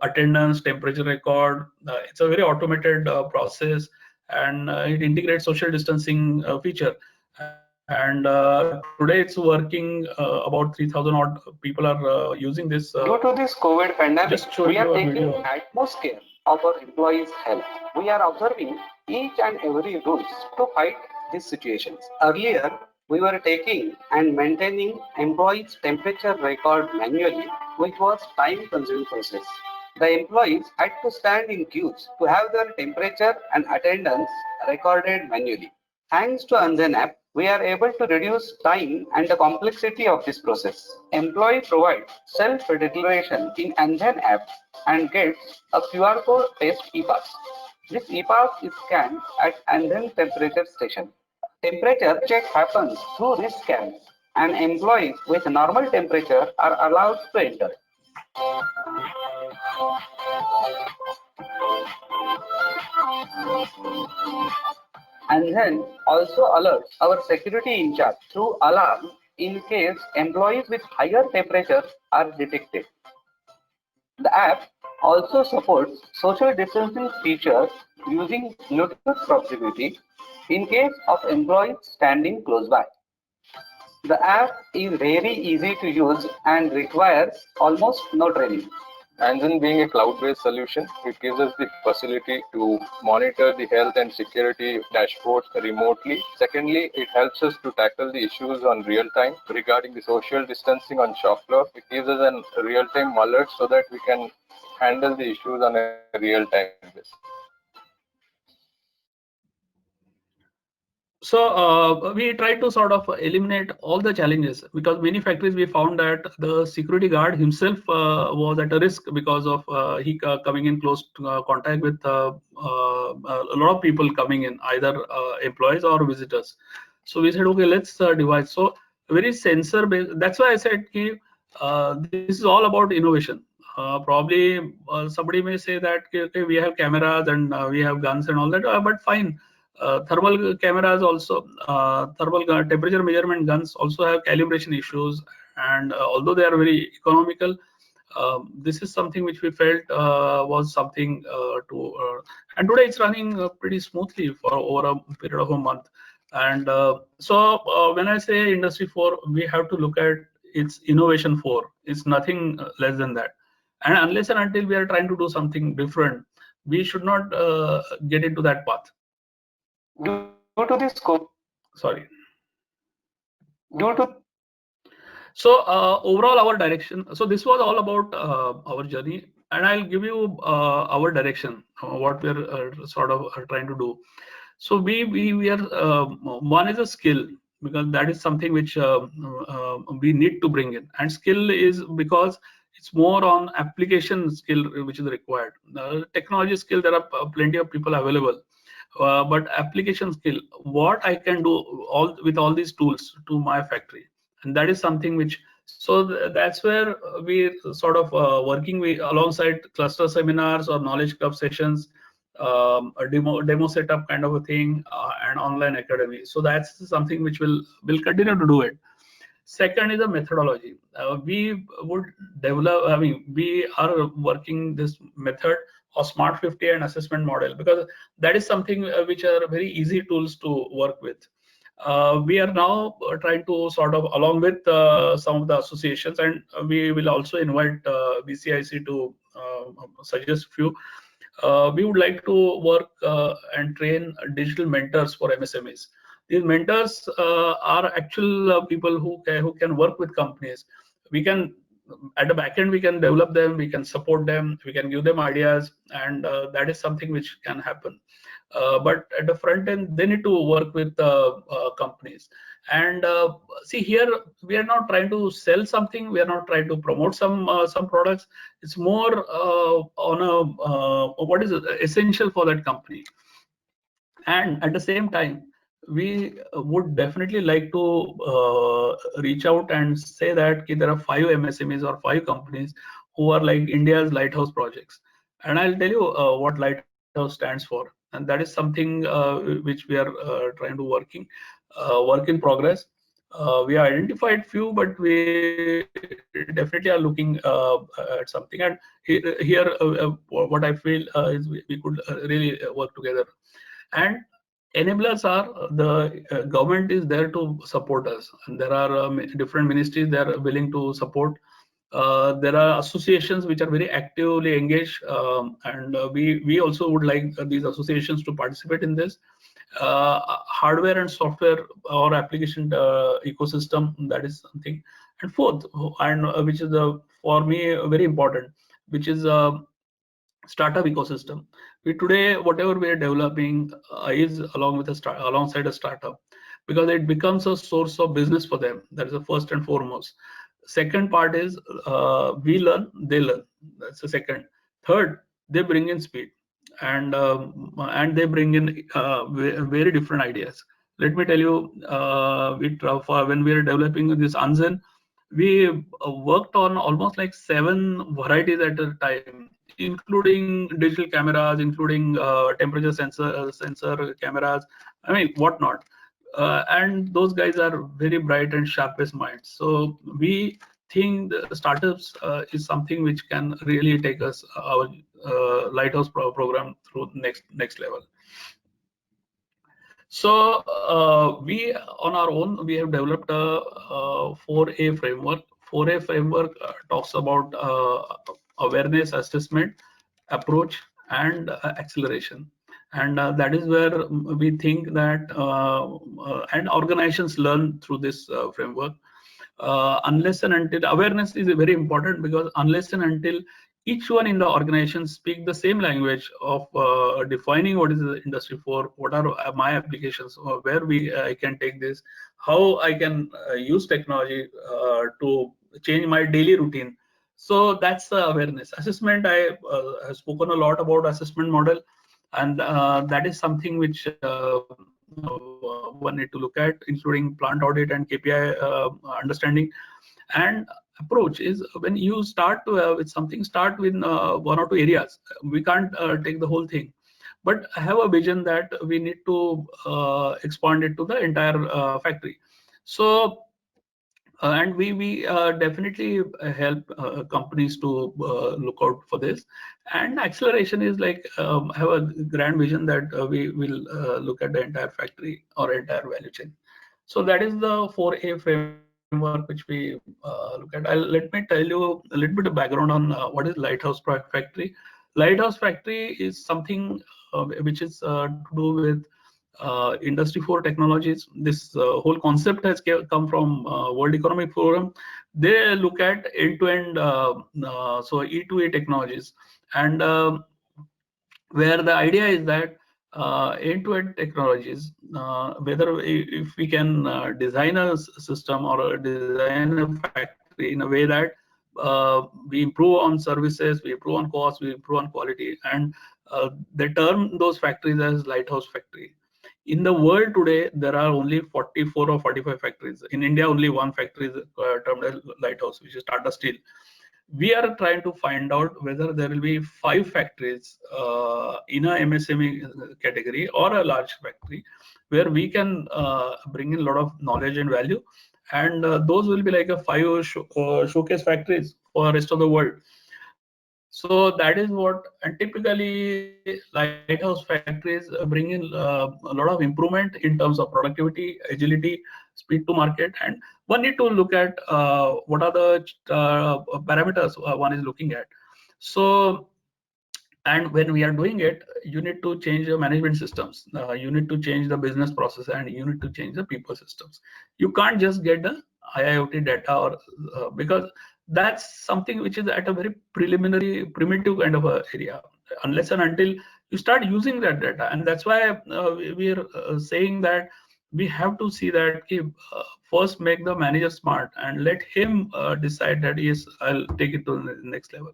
Speaker 4: attendance, temperature record. It's a very automated process, and it integrates social distancing feature. And today it's working. About 3,000 odd people are using this.
Speaker 5: Due to this COVID pandemic, we are taking utmost care of our employees' health. We are observing each and every rules to fight these situations. Earlier, we were taking and maintaining employees' temperature record manually, which was time-consuming process. The employees had to stand in queues to have their temperature and attendance recorded manually. Thanks to Anzen app, we are able to reduce time and the complexity of this process. Employee provides self-declaration in Anzen app and gets a QR code-based e-pass. This e-pass is scanned at Anzen temperature station. Temperature check happens through this scan, and employees with normal temperature are allowed to enter. And then also alerts our security in charge through alarm in case employees with higher temperatures are detected. The app also supports social distancing features using Bluetooth proximity in case of employees standing close by. The app is very easy to use and requires almost no training.
Speaker 6: Anzen being a cloud-based solution, it gives us the facility to monitor the health and security dashboards remotely. Secondly, it helps us to tackle the issues on real time regarding the social distancing on shop floor. It gives us a real-time alert so that we can handle the issues on a real-time basis.
Speaker 4: So we tried to sort of eliminate all the challenges, because many factories we found that the security guard himself was at a risk because of he coming in close contact with a lot of people coming in, either employees or visitors. So we said, okay, let's devise. So very sensor based. That's why I said this is all about innovation. Probably somebody may say that okay, we have cameras and we have guns and all that, but fine. Thermal cameras also, thermal temperature measurement guns also have calibration issues, and although they are very economical, This is something which we felt was something and today it's running pretty smoothly for over a period of a month. And so when I say Industry 4, we have to look at its Innovation 4. It's nothing less than that. And unless and until we are trying to do something different, we should not get into that path.
Speaker 5: Due to this
Speaker 4: Sorry.
Speaker 5: Due to
Speaker 4: So overall, our direction. So this was all about our journey, and I'll give you our direction, what we're sort of trying to do. So we are one is a skill, because that is something which we need to bring in, and skill is because it's more on application skill which is required. Technology skill, there are plenty of people available. But application skill, what I can do with all these tools to my factory, and that is something which, so that's where we sort of working alongside cluster seminars or knowledge club sessions, a demo setup kind of a thing, and online academy. So that's something which will continue to do it. Second is a methodology. We would develop, I mean, we are working this method of Smart 50 and assessment model, because that is something which are very easy tools to work with. We are now trying to sort of, along with some of the associations, and we will also invite BCIC to suggest few. We would like to work and train digital mentors for MSMEs. These mentors are actual people who can work with companies. We can, at the back end, we can develop them, we can support them, we can give them ideas, and that is something which can happen. But at the front end, they need to work with companies. And see, here we are not trying to sell something, we are not trying to promote some products. It's more on a what is essential for that company. And at the same time, we would definitely like to reach out and say that there are 5 MSMEs or 5 companies who are like India's lighthouse projects. And I'll tell you what lighthouse stands for. And that is something which we are trying to work in progress. We identified few, but we definitely are looking at something. And here what I feel is we could really work together. And enablers are the government is there to support us, and there are different ministries that are willing to support. There are associations which are very actively engaged, and we also would like these associations to participate in this. Hardware and software or application ecosystem, that is something. And fourth, and which is for me very important, which is startup ecosystem. We today, whatever we are developing is alongside a startup, because it becomes a source of business for them. That is the first and foremost. Second part is we learn, they learn. That's the second. Third, they bring in speed, and they bring in very different ideas. Let me tell you, when we were developing this Anzen, we worked on almost like 7 varieties at a time, including digital cameras, including temperature sensor cameras, I mean, whatnot. And those guys are very bright and sharpest minds. So we think the startups is something which can really take us our lighthouse program through next level. So we on our own, we have developed a 4A framework. 4A framework talks about awareness, assessment, approach, and acceleration. And that is where we think that and organizations learn through this framework. Unless and until awareness is very important, because unless and until each one in the organization speak the same language of defining what is the Industry 4, what are my applications, where I can take this, how I can use technology to change my daily routine. So that's the awareness. Assessment, I have spoken a lot about assessment model, and that is something which one need to look at, including plant audit and KPI understanding. And approach is when you start with something, start with 1 or 2 areas. We can't take the whole thing, but have a vision that we need to expand it to the entire factory. So And we definitely help companies to look out for this. And acceleration is like have a grand vision that we will look at the entire factory or entire value chain. So that is the 4A framework which we look at. Let me tell you a little bit of background on what is Lighthouse Factory. Lighthouse Factory is something which is to do with Industry 4 technologies. This whole concept has come from World Economic Forum. They look at end-to-end, so E2A technologies, and where the idea is that end-to-end technologies, whether if we can design a system or design a factory in a way that we improve on services, we improve on cost, we improve on quality, and they term those factories as Lighthouse Factory. In the world today, there are only 44 or 45 factories. In India, only one factory is termed as Lighthouse, which is Tata Steel. We are trying to find out whether there will be 5 factories in a MSME category or a large factory where we can bring in a lot of knowledge and value, and those will be like a 5 showcase factories for the rest of the world. So that is what, and typically Lighthouse factories bring in a lot of improvement in terms of productivity, agility, speed to market, and one need to look at what are the parameters one is looking at. So, and when we are doing it, you need to change your management systems, you need to change the business process, and you need to change the people systems. You can't just get the IIoT data, or because that's something which is at a very preliminary, primitive kind of a area, unless and until you start using that data. And that's why we are saying that we have to see that first make the manager smart and let him decide that yes, I'll take it to the next level.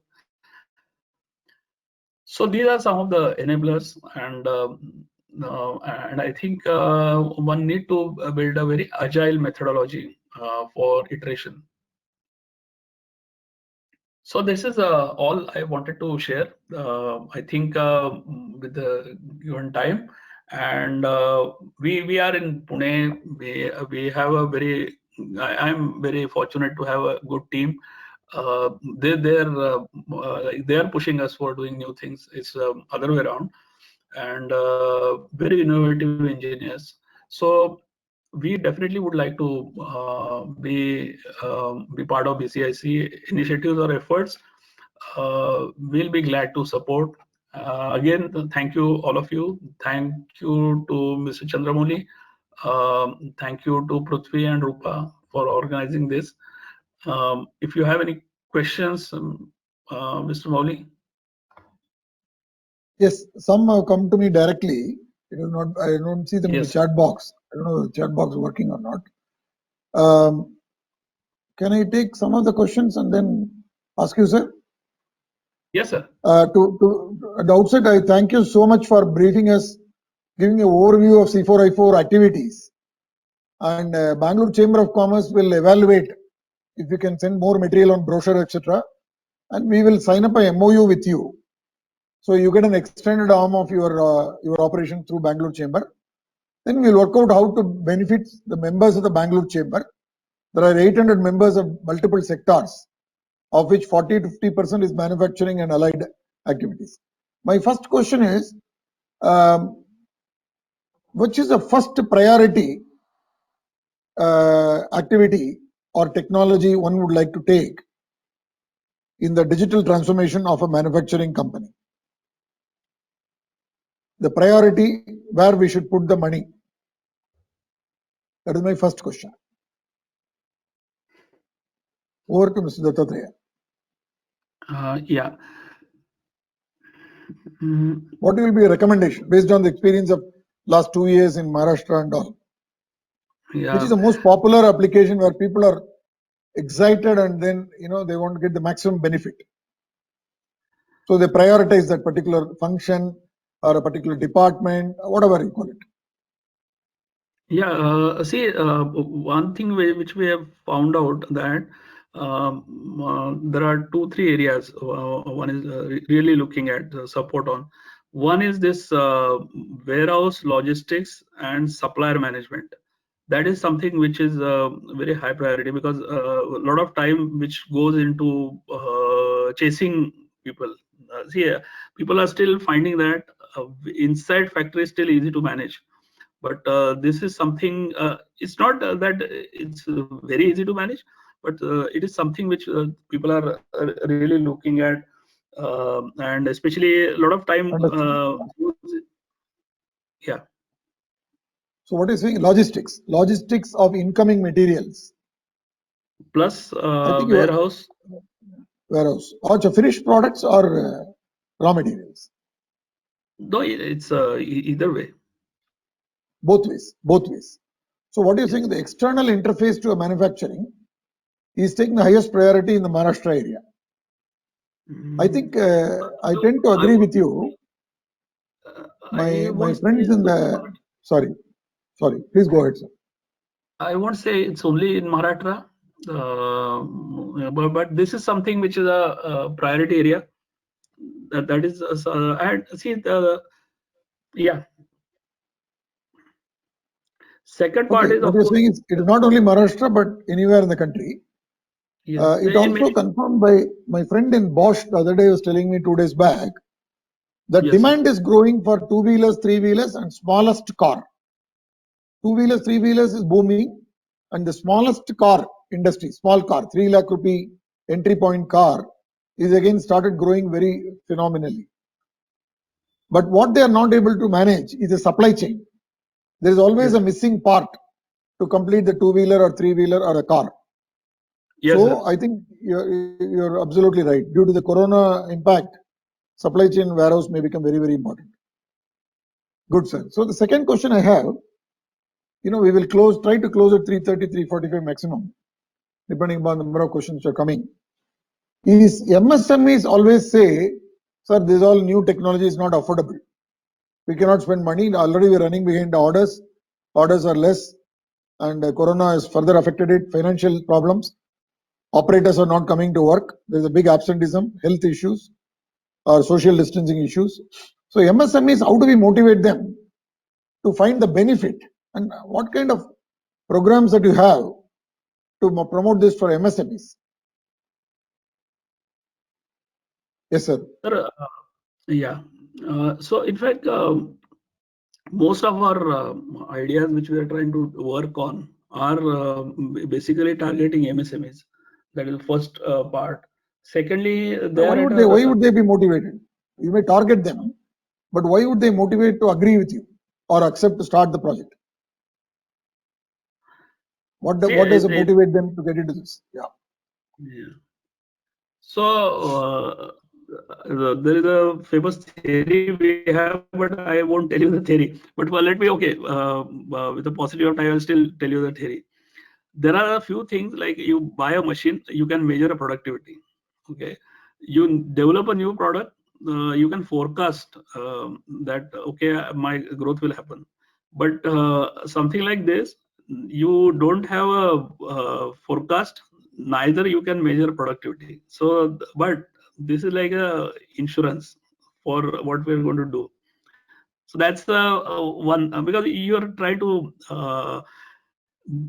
Speaker 4: So these are some of the enablers, and I think one need to build a very agile methodology for iteration. So this is all I wanted to share. I think with the given time, and we are in Pune. We have a very. I'm very fortunate to have a good team. They are pushing us for doing new things. It's other way around, and very innovative engineers. So we definitely would like to be part of BCIC initiatives or efforts. We'll be glad to support. Again, thank you all of you. Thank you to Mr. Chandramouli. Thank you to Prithvi and Rupa for organizing this. If you have any questions, Mr. Mouli.
Speaker 2: Yes, some have come to me directly. It is not. I don't see them in the chat box. I don't know if the chat box is working or not. Can I take some of the questions and then ask you, sir?
Speaker 4: Yes, sir.
Speaker 2: At the outset, I thank you so much for briefing us, giving an overview of C4I4 activities. And Bangalore Chamber of Commerce will evaluate if you can send more material on brochure, etc. And we will sign up a MOU with you. So you get an extended arm of your operation through Bangalore Chamber. Then we'll work out how to benefit the members of the Bangalore Chamber. There are 800 members of multiple sectors, of which 40 to 50% is manufacturing and allied activities. My first question is, which is the first priority activity or technology one would like to take in the digital transformation of a manufacturing company? The priority where we should put the money. That is my first question. Over to Mr. Dattatreya.
Speaker 4: Yeah.
Speaker 2: What will be a recommendation based on the experience of last 2 years in Maharashtra and all?
Speaker 4: Yeah.
Speaker 2: Which is the most popular application where people are excited and then they want to get the maximum benefit? So they prioritize that particular function or a particular department, whatever you call it.
Speaker 4: Yeah, see, one thing which we have found out that there are 2-3 areas one is really looking at support on. One is this warehouse logistics and supplier management. that is something which is very high priority, because a lot of time which goes into chasing people. People are still finding that inside factory is still easy to manage, but this is something, it's not that it's very easy to manage, but it is something which people are really looking at, and especially a lot of time. Yeah.
Speaker 2: So what is saying? Logistics of incoming materials.
Speaker 4: Plus
Speaker 2: I think
Speaker 4: warehouse.
Speaker 2: Or finished products or raw materials.
Speaker 4: No, it's either way.
Speaker 2: Both ways. So what you're saying, the external interface to a manufacturing is taking the highest priority in the Maharashtra area. I think I tend to agree with you. My friends in the sorry, please go ahead, sir.
Speaker 4: I won't say it's only in Maharashtra, but this is something which is a priority area. That is, and see yeah. Second part is,
Speaker 2: what you're saying is it is not only Maharashtra but anywhere in the country.
Speaker 4: Yes.
Speaker 2: It also confirmed by my friend in Bosch the other day was telling me 2 days back that demand is growing for 2-wheelers, 3-wheelers and smallest car. 2-wheelers, 3-wheelers is booming, and the smallest car industry, small car, 3 lakh rupee entry point car is again started growing very phenomenally. But what they are not able to manage is the supply chain. There is always a missing part to complete the 2-wheeler or 3-wheeler or a car. So I think you're absolutely right. Due to the corona impact, supply chain warehouse may become very, very important. Good, sir. So the second question I have, we will try to close at 3:30, 3:45 maximum, depending upon the number of questions which are coming. Is MSMEs always say, sir, this all new technology is not affordable. We cannot spend money. Already we're running behind the orders. Orders are less, and corona has further affected it. Financial problems. Operators are not coming to work. There's a big absenteeism, health issues, or social distancing issues. So MSMEs, how do we motivate them to find the benefit? And what kind of programs that you have to promote this for MSMEs? Yes, sir.
Speaker 4: Yeah. So in fact, most of our ideas which we are trying to work on are basically targeting MSMEs. That is the first part. Secondly,
Speaker 2: why would they be motivated? You may target them, but why would they motivate to agree with you or accept to start the project? What does it motivate them to get into this?
Speaker 4: Yeah. So there is a famous theory we have, but I won't tell you the theory. But let me, with the paucity of time, I'll still tell you the theory. There are a few things, like you buy a machine, you can measure a productivity. Okay, you develop a new product, you can forecast that my growth will happen. But something like this, you don't have a forecast, neither you can measure productivity. So, but this is like a insurance for what we're going to do. So that's the one, because you are trying to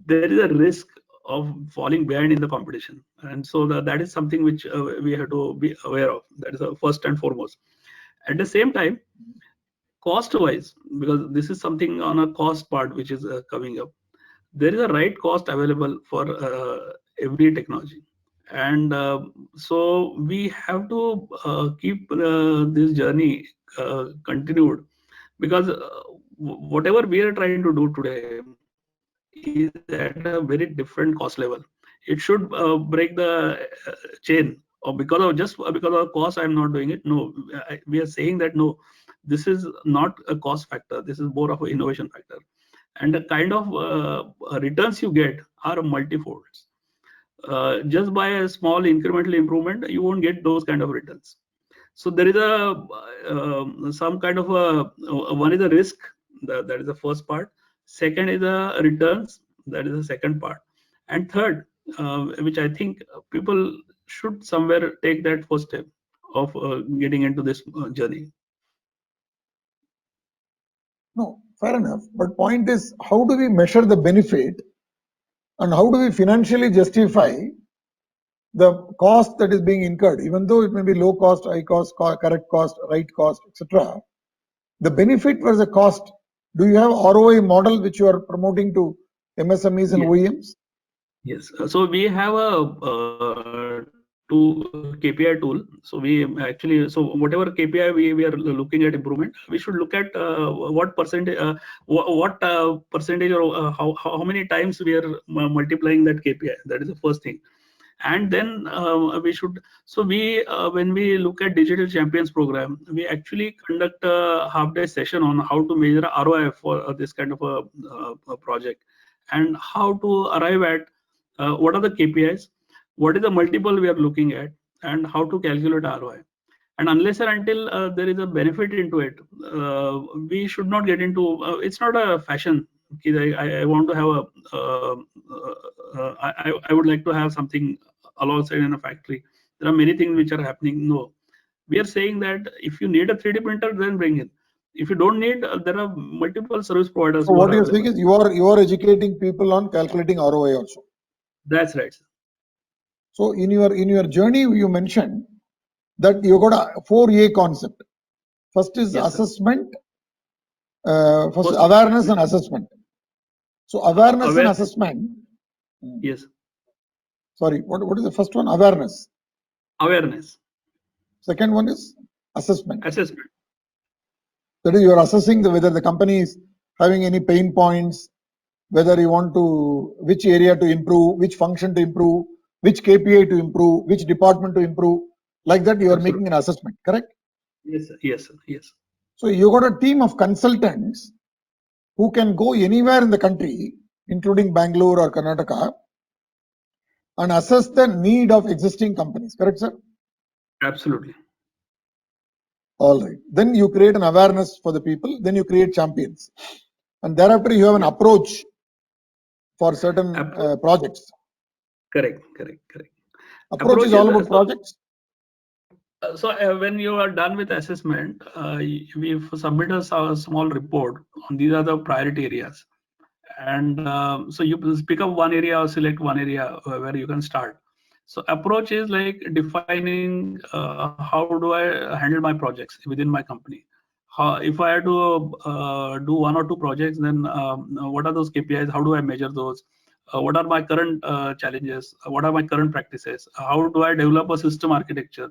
Speaker 4: there is a risk of falling behind in the competition, and so that is something which we have to be aware of. That is first and foremost. At the same time, cost wise, because this is something on a cost part which is coming up, there is a right cost available for every technology, and so we have to keep this journey continued, because whatever we are trying to do today is at a very different cost level. It should break the chain, or because of cost I'm not doing it. No, we are saying that no, this is not a cost factor, this is more of an innovation factor, and the kind of returns you get are multifolds. Just by a small incremental improvement, you won't get those kind of returns. So there is a some kind of one is a risk, that is the first part. Second is the returns, that is the second part. And third, which I think people should somewhere take that first step of getting into this journey.
Speaker 2: No, Fair enough. But point is, how do we measure the benefit and how do we financially justify the cost that is being incurred, even though it may be low cost, high cost, correct cost, right cost, etc. The benefit versus the cost. Do you have ROI model which you are promoting to MSMEs and
Speaker 4: Yes.
Speaker 2: OEMs?
Speaker 4: Yes. So we have a KPI tool. So we actually, so whatever KPI we are looking at improvement, we should look at what percentage, what percentage or how many times we are multiplying that KPI. That is the first thing. And then we should, so we when we look at Digital Champions program, we actually conduct a half-day session on how to measure ROI for this kind of a project, and how to arrive at what are the KPIs, what is the multiple we are looking at, and how to calculate ROI. And unless and until there is a benefit into it, we should not get into, it's not a fashion. I want to have I would like to have something alongside in a factory. There are many things which are happening. No, we are saying that if you need a 3D printer, then bring it. If you don't need, there are multiple service providers.
Speaker 2: So what you're saying is you are educating people on calculating ROI also.
Speaker 4: That's right, sir.
Speaker 2: So in your journey, you mentioned that you got a 4A concept. First is
Speaker 4: Yes, sir.
Speaker 2: assessment, first awareness and assessment. So awareness and assessment.
Speaker 4: Yes.
Speaker 2: Sorry, what is the first one? Awareness.
Speaker 4: Awareness.
Speaker 2: Second one is assessment.
Speaker 4: Assessment.
Speaker 2: That is, you are assessing whether the company is having any pain points, whether you want to, which area to improve, which function to improve, which KPI to improve, which department to improve. Like that, you are making an assessment, correct?
Speaker 4: Yes, sir. Yes, sir. Yes.
Speaker 2: So you got a team of consultants who can go anywhere in the country, including Bangalore or Karnataka, and assess the need of existing companies, correct, sir?
Speaker 4: Absolutely.
Speaker 2: All right. Then you create an awareness for the people, then you create champions. And thereafter you have an approach for certain projects.
Speaker 4: Correct.
Speaker 2: Approach is all about projects.
Speaker 4: So when you are done with assessment, we submit a small report on these are the priority areas. And so you pick up one area or select one area where you can start. So approach is like defining how do I handle my projects within my company. If I had to do one or two projects, then what are those KPIs? How do I measure those? What are my current challenges? What are my current practices? How do I develop a system architecture?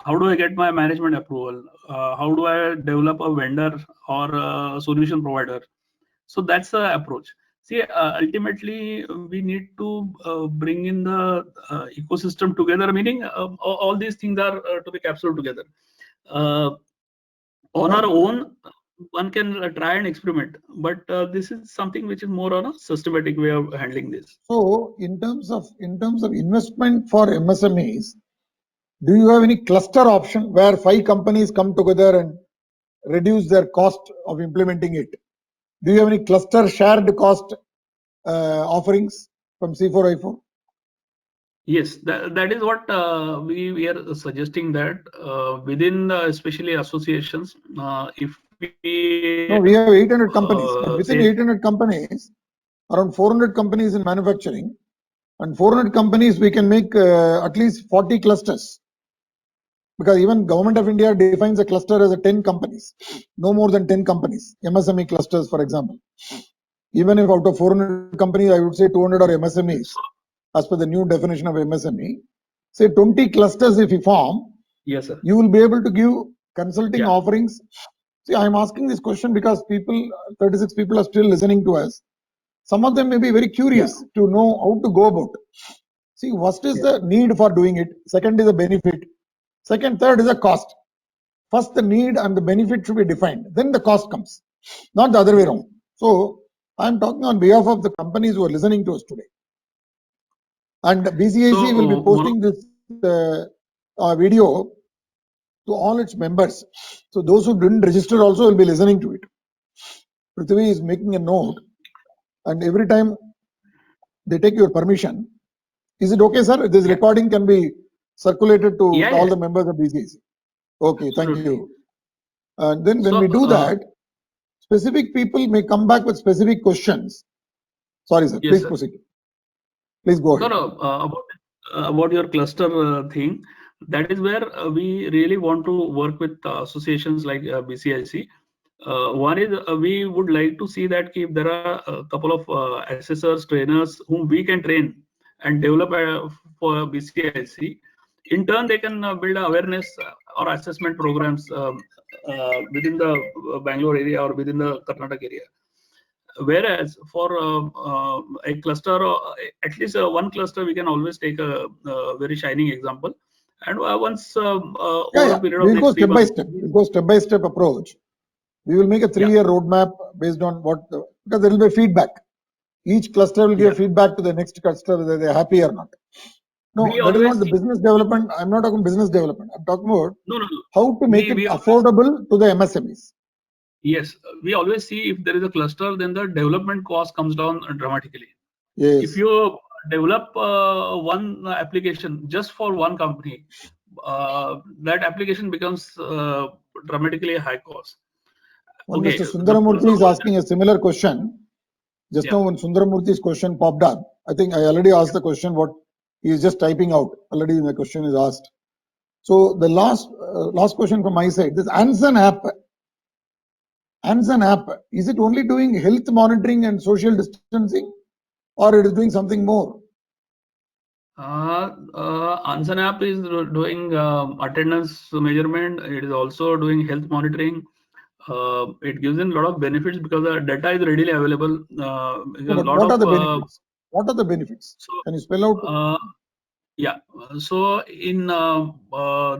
Speaker 4: How do I get my management approval? How do I develop a vendor or a solution provider? So that's the approach. See, ultimately, we need to bring in the ecosystem together, meaning all these things are to be captured together. On our own, one can try and experiment, but this is something which is more on a systematic way of handling this.
Speaker 2: So in terms of investment for MSMEs, do you have any cluster option where 5 companies come together and reduce their cost of implementing it? Do you have any cluster shared cost offerings from C4I4?
Speaker 4: Yes, that is what we are suggesting, that within especially associations, if we
Speaker 2: No, we have 800 companies. Within 800 companies, around 400 companies in manufacturing, and 400 companies we can make at least 40 clusters. Because even Government of India defines a cluster as 10 companies, no more than 10 companies, MSME clusters, for example. Even if out of 400 companies, I would say 200 are MSMEs, as per the new definition of MSME. Say 20 clusters if you form,
Speaker 4: yes, sir,
Speaker 2: you will be able to give consulting offerings. See, I'm asking this question because 36 people are still listening to us. Some of them may be very curious to know how to go about. See, first is the need for doing it. Second is the benefit. Second, third is the cost. First, the need and the benefit should be defined. Then the cost comes, not the other way around. So, I'm talking on behalf of the companies who are listening to us today. And BCIC will be posting this video to all its members. So, those who didn't register also will be listening to it. Prithvi is making a note, and every time they take your permission, is it okay, sir? This recording can be circulated to all the members of BCIC. Okay, thank you. And then when we do that, specific people may come back with specific questions. Sorry, sir.
Speaker 4: Yes,
Speaker 2: Please
Speaker 4: sir.
Speaker 2: proceed. Please go ahead.
Speaker 4: No, about your cluster thing, that is where we really want to work with associations like BCIC. One is we would like to see that if there are a couple of assessors, trainers whom we can train and develop for BCIC. In turn, they can build awareness or assessment programs within the Bangalore area or within the Karnataka area. Whereas for a cluster, at least one cluster, we can always take a very shining example. And once over a period of
Speaker 2: We'll go
Speaker 4: next 3
Speaker 2: step by
Speaker 4: months,
Speaker 2: step. We'll go step by step approach. We will make a 3-year roadmap based on because there will be feedback. Each cluster will give feedback to the next cluster whether they're happy or not. No, that is not the business development. I'm not talking business development. I'm talking about how to make it affordable to the MSMEs.
Speaker 4: Yes, we always see if there is a cluster, then the development cost comes down dramatically.
Speaker 2: Yes.
Speaker 4: If you develop one application just for one company, that application becomes dramatically high cost.
Speaker 2: Mr. Sundaramurthy is asking a similar question. Just now when Sundaramurthy's question popped up, I think I already asked the question what he is just typing out. Already the question is asked. So the last question from my side, this Anson app, is it only doing health monitoring and social distancing, or it is doing something more?
Speaker 4: Anson app is doing attendance measurement. It is also doing health monitoring. It gives in a lot of benefits because the data is readily available.
Speaker 2: What are the benefits? What are the benefits? Can you spell out?
Speaker 4: Yeah. So in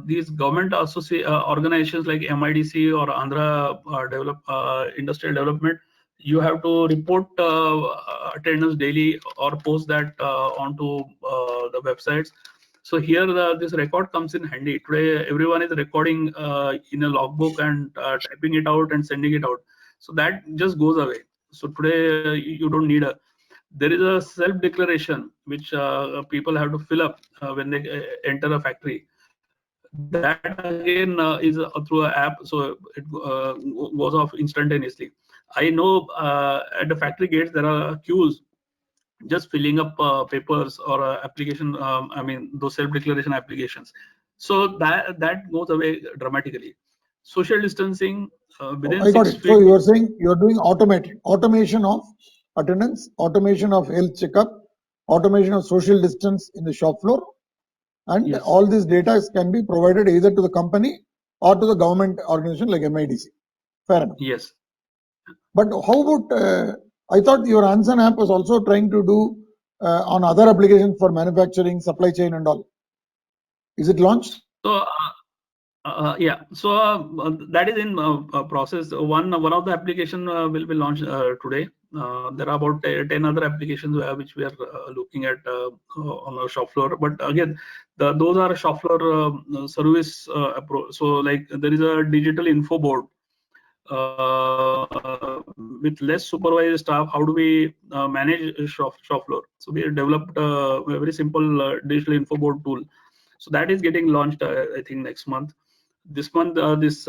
Speaker 4: these government organizations like MIDC or Andhra Industrial Development, you have to report attendance daily or post that onto the websites. So here this record comes in handy. Today everyone is recording in a logbook and typing it out and sending it out. So that just goes away. So today you don't need there is a self-declaration which people have to fill up when they enter a factory. That again is through an app, so it goes off instantaneously. I know at the factory gates there are queues just filling up papers or application. I mean those self-declaration applications. So that goes away dramatically. Social distancing within
Speaker 2: I got
Speaker 4: 6
Speaker 2: it.
Speaker 4: feet.
Speaker 2: So you are saying you are doing automation of attendance, automation of health checkup, automation of social distance in the shop floor, and all this data can be provided either to the company or to the government organization like MIDC. Fair enough.
Speaker 4: Yes.
Speaker 2: But how about, I thought your Anson app was also trying to do on other applications for manufacturing, supply chain and all. Is it launched?
Speaker 4: So yeah, so that is in process. One of the application will be launched today. There are about 10 other applications which we are looking at on our shop floor. But again, those are shop floor service approach. So like there is a digital info board with less supervised staff. How do we manage shop floor? So we have developed a very simple digital info board tool. So that is getting launched, I think, next month. This month, this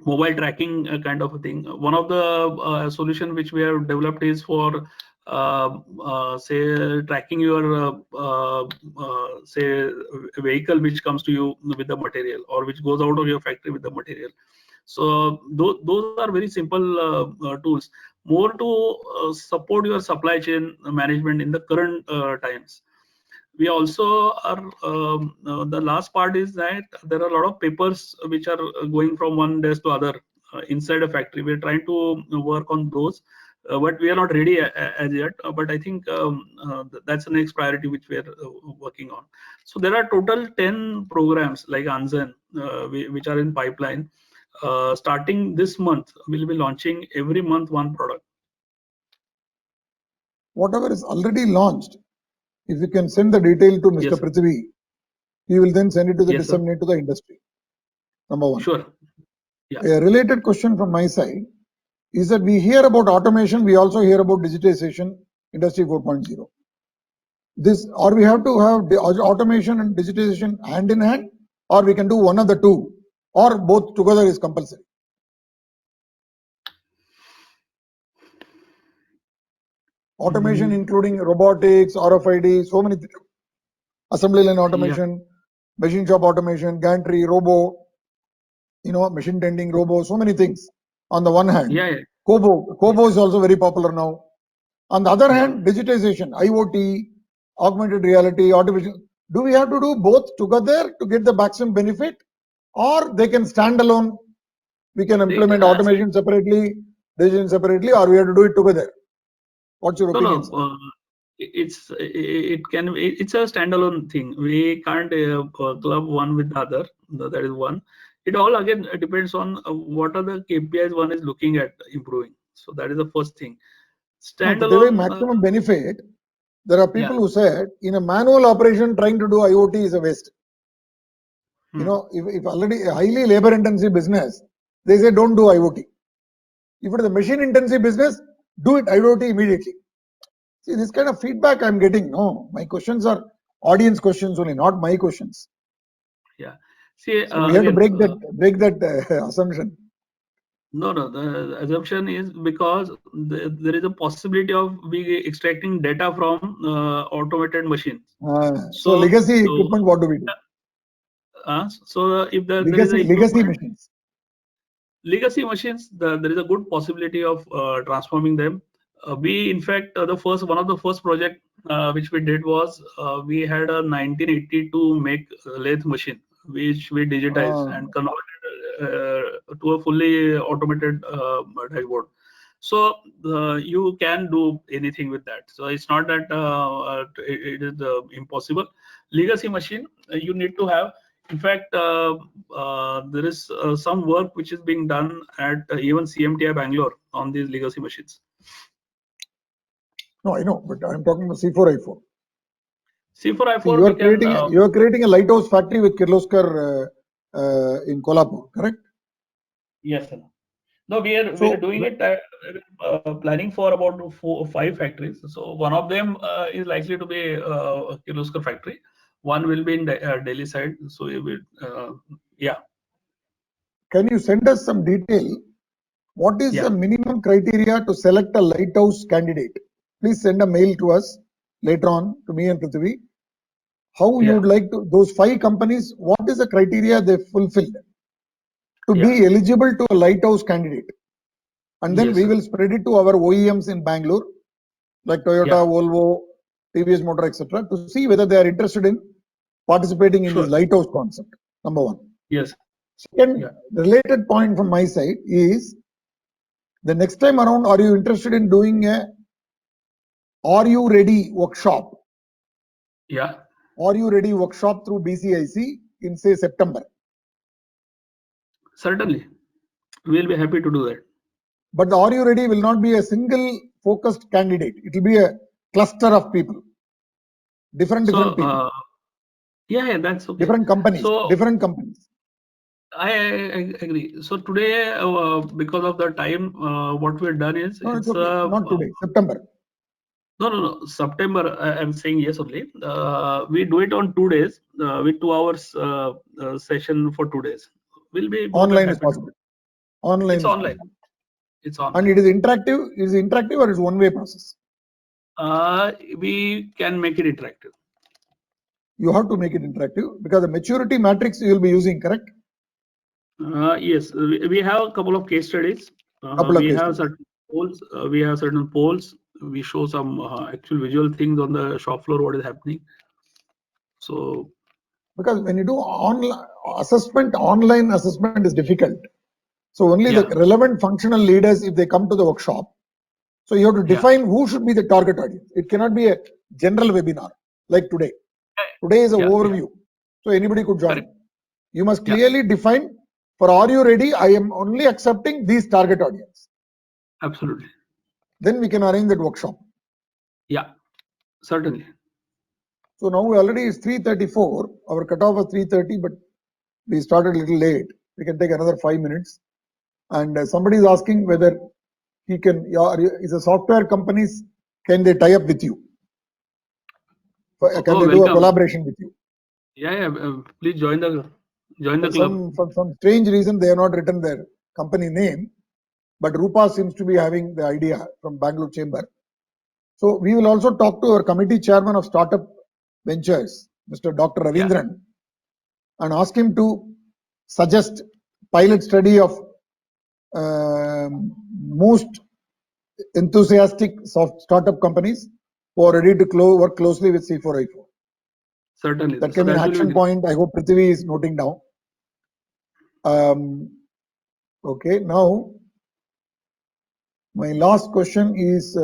Speaker 4: mobile tracking kind of a thing. One of the solution which we have developed is for say tracking your say vehicle which comes to you with the material or which goes out of your factory with the material. So those are very simple tools, more to support your supply chain management in the current times. We also are the last part is that there are a lot of papers which are going from one desk to other inside a factory. We're trying to work on those, but we are not ready as yet. But I think that's the next priority which we are working on. So there are total 10 programs like Anson which are in pipeline. Starting this month, we'll be launching every month one product.
Speaker 2: Whatever is already launched, if you can send the detail to Mr. Prithvi, he will then send it to the disseminate to the industry. Number one.
Speaker 4: Sure.
Speaker 2: Yeah. A related question from my side is that we hear about automation, we also hear about digitization, Industry 4.0. This, or we have to have the automation and digitization hand in hand, or we can do one of the two, or both together is compulsory. Automation including robotics, RFID, so many things. Assembly line automation, machine shop automation, gantry, robo, machine tending robo, so many things. On the one hand, Kobo is also very popular now. On the other hand, digitization, IoT, augmented reality, artificial. Do we have to do both together to get the maximum benefit, or they can stand alone? We can implement automation separately, digitization separately, or we have to do it together? What's your opinion?
Speaker 4: No. It's a standalone thing. We can't club one with the other. That is one. It all again depends on what are the KPIs one is looking at improving. So that is the first thing. Standalone
Speaker 2: maximum benefit. There are people who said in a manual operation trying to do IoT is a waste. If already a highly labor intensive business, they say don't do IoT. If it is a machine intensive business, do it IoT immediately. See, this kind of feedback I'm getting. No, my questions are audience questions only, not my questions.
Speaker 4: Yeah. See,
Speaker 2: so we have to break that assumption.
Speaker 4: No, the assumption is because there is a possibility of we extracting data from automated machines.
Speaker 2: So legacy equipment, what do we do?
Speaker 4: So if there is
Speaker 2: legacy machines.
Speaker 4: Legacy machines, there is a good possibility of transforming them. We, in fact, one of the first project which we did was we had a 1982 make lathe machine which we digitized and converted to a fully automated dashboard. So you can do anything with that. So it's not that it is impossible. Legacy machine, you need to have. In fact, there is some work which is being done at even CMTI Bangalore on these legacy machines.
Speaker 2: No, I know, but I'm talking about C4I4.
Speaker 4: C4I4.
Speaker 2: You are creating a lighthouse factory with Kirloskar in Kolhapur, correct?
Speaker 4: Yes, sir. No, we are doing it. Planning for about 4 or 5 factories. So one of them is likely to be a Kirloskar factory. One will be in Delhi side. So it will,
Speaker 2: Can you send us some detail? What is the minimum criteria to select a lighthouse candidate? Please send a mail to us later on, to me and Prithvi. How you would like to, those 5 companies, what is the criteria they fulfilled to be eligible to a lighthouse candidate? And then we will spread it to our OEMs in Bangalore, like Toyota, Volvo, TVS Motor, etc., to see whether they are interested in participating in this lighthouse concept. Number 1.
Speaker 4: Yes.
Speaker 2: Second, related point from my side is, the next time around, are you interested in doing a Are You Ready workshop?
Speaker 4: Yeah.
Speaker 2: Are You Ready workshop through BCIC in, say, September?
Speaker 4: Certainly. We'll be happy to do that.
Speaker 2: But the Are You Ready will not be a single focused candidate. It will be a cluster of people. Different people.
Speaker 4: Yeah, that's okay.
Speaker 2: Different companies.
Speaker 4: I agree. So today, because of the time, what we've done is
Speaker 2: no, it's okay. Not today, September.
Speaker 4: No. September. I'm saying yes only. We do it on 2 days with 2 hours session for 2 days. Will be
Speaker 2: online is possible. Online.
Speaker 4: It's online. It's online.
Speaker 2: And it is interactive. Is it interactive or is it one-way process?
Speaker 4: We can make it interactive.
Speaker 2: You have to make it interactive because the maturity matrix you will be using, correct?
Speaker 4: Yes, we have a couple of case studies. We have certain polls. We show some actual visual things on the shop floor, what is happening. So,
Speaker 2: because when you do online assessment is difficult. So only the relevant functional leaders, if they come to the workshop, so you have to define who should be the target audience. It cannot be a general webinar like today. Today is an overview, so anybody could join. You must clearly define, for Are You Ready? I am only accepting these target audience.
Speaker 4: Absolutely.
Speaker 2: Then we can arrange that workshop.
Speaker 4: Yeah, certainly.
Speaker 2: So now we already is 3:34. Our cutoff was 3:30, but we started a little late. We can take another 5 minutes. And somebody is asking whether he can, is a software companies, can they tie up with you? Can they do a collaboration with you?
Speaker 4: Yeah. Please join the club.
Speaker 2: For some strange reason, they have not written their company name, but Rupa seems to be having the idea from Bangalore Chamber. So we will also talk to our committee chairman of Startup Ventures, Mr. Dr. Ravindran, and ask him to suggest pilot study of most enthusiastic startup companies who are ready to work closely with C4I4.
Speaker 4: Certainly.
Speaker 2: That can be an action point. I hope Prithvi is noting down. Okay, now my last question is,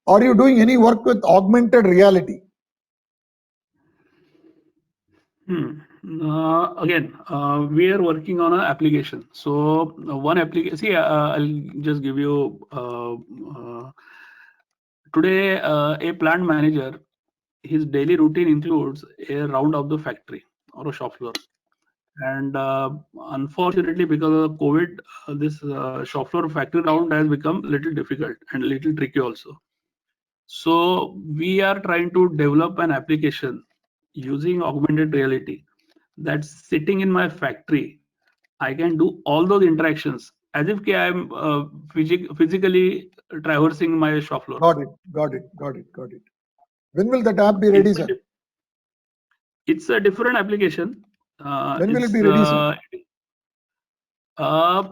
Speaker 2: are you doing any work with augmented reality?
Speaker 4: Again, we are working on an application. So one application, see, I'll just give you today a plant manager, his daily routine includes a round of the factory or a shop floor. And unfortunately, because of COVID, this shop floor factory round has become a little difficult and a little tricky also. So we are trying to develop an application using augmented reality that's sitting in my factory. I can do all those interactions as if I am physically traversing my shop floor.
Speaker 2: Got it. When will that app be ready, sir?
Speaker 4: It's a different application.
Speaker 2: When will it be ready, sir?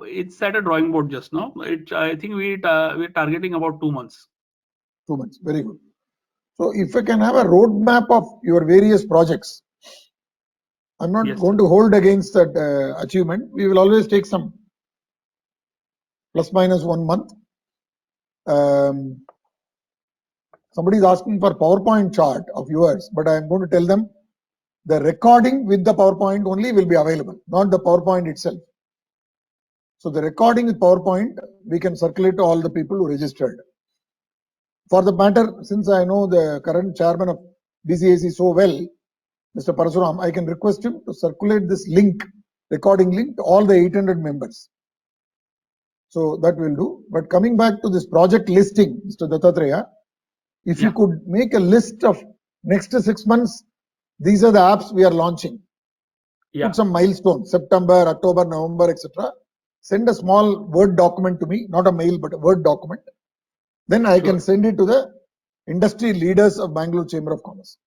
Speaker 4: It's at a drawing board just now. I think we're targeting about 2 months.
Speaker 2: 2 months. Very good. So if I can have a roadmap of your various projects, I'm not going to hold against that achievement. We will always take some plus minus 1 month. Somebody is asking for PowerPoint chart of yours, but I'm going to tell them the recording with the PowerPoint only will be available, not the PowerPoint itself. So the recording with PowerPoint, we can circulate to all the people who registered. For the matter, since I know the current chairman of BCAC so well, Mr. Parasuram, I can request him to circulate this link, recording link to all the 800 members. So that will do. But coming back to this project listing, Mr. Dattatreya, if you could make a list of next 6 months, these are the apps we are launching. Put some milestones, September, October, November, etc. Send a small Word document to me, not a mail, but a Word document. Then I can send it to the industry leaders of Bangalore Chamber of Commerce.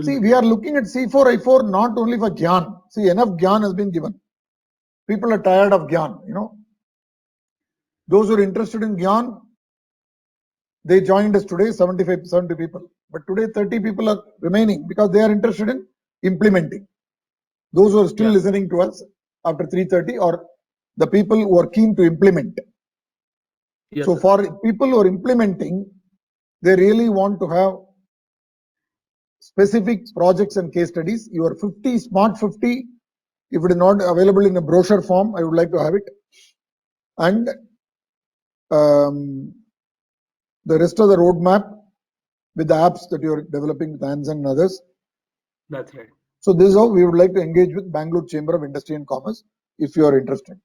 Speaker 2: See, we are looking at C4I4 not only for Gyan. See, enough Gyan has been given. People are tired of Gyan, you know. Those who are interested in Gyan, they joined us today, 70 people. But today 30 people are remaining because they are interested in implementing. Those who are still listening to us after 3:30 or the people who are keen to implement. So for people who are implementing, they really want to have specific projects and case studies. Your 50, Smart 50, if it is not available in a brochure form, I would like to have it. And the rest of the roadmap with the apps that you are developing with Anzen and others.
Speaker 4: That's right.
Speaker 2: So this is how we would like to engage with Bangalore Chamber of Industry and Commerce if you are interested.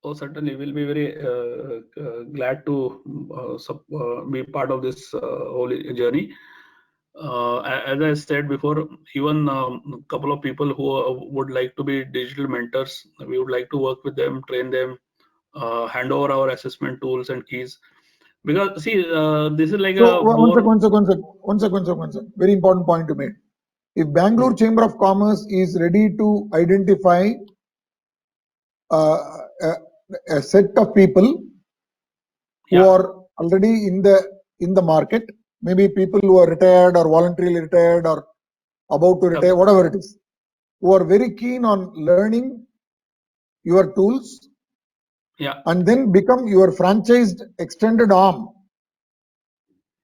Speaker 4: Oh, certainly. We'll be very glad to be part of this whole journey. As I said before, even a couple of people who would like to be digital mentors, we would like to work with them, train them, hand over our assessment tools and keys. Because see, this is like
Speaker 2: one second. Very important point to make. If Bangalore Chamber of Commerce is ready to identify a set of people who are already in the market, maybe people who are retired or voluntarily retired or about to retire, whatever it is, who are very keen on learning your tools, and then become your franchised extended arm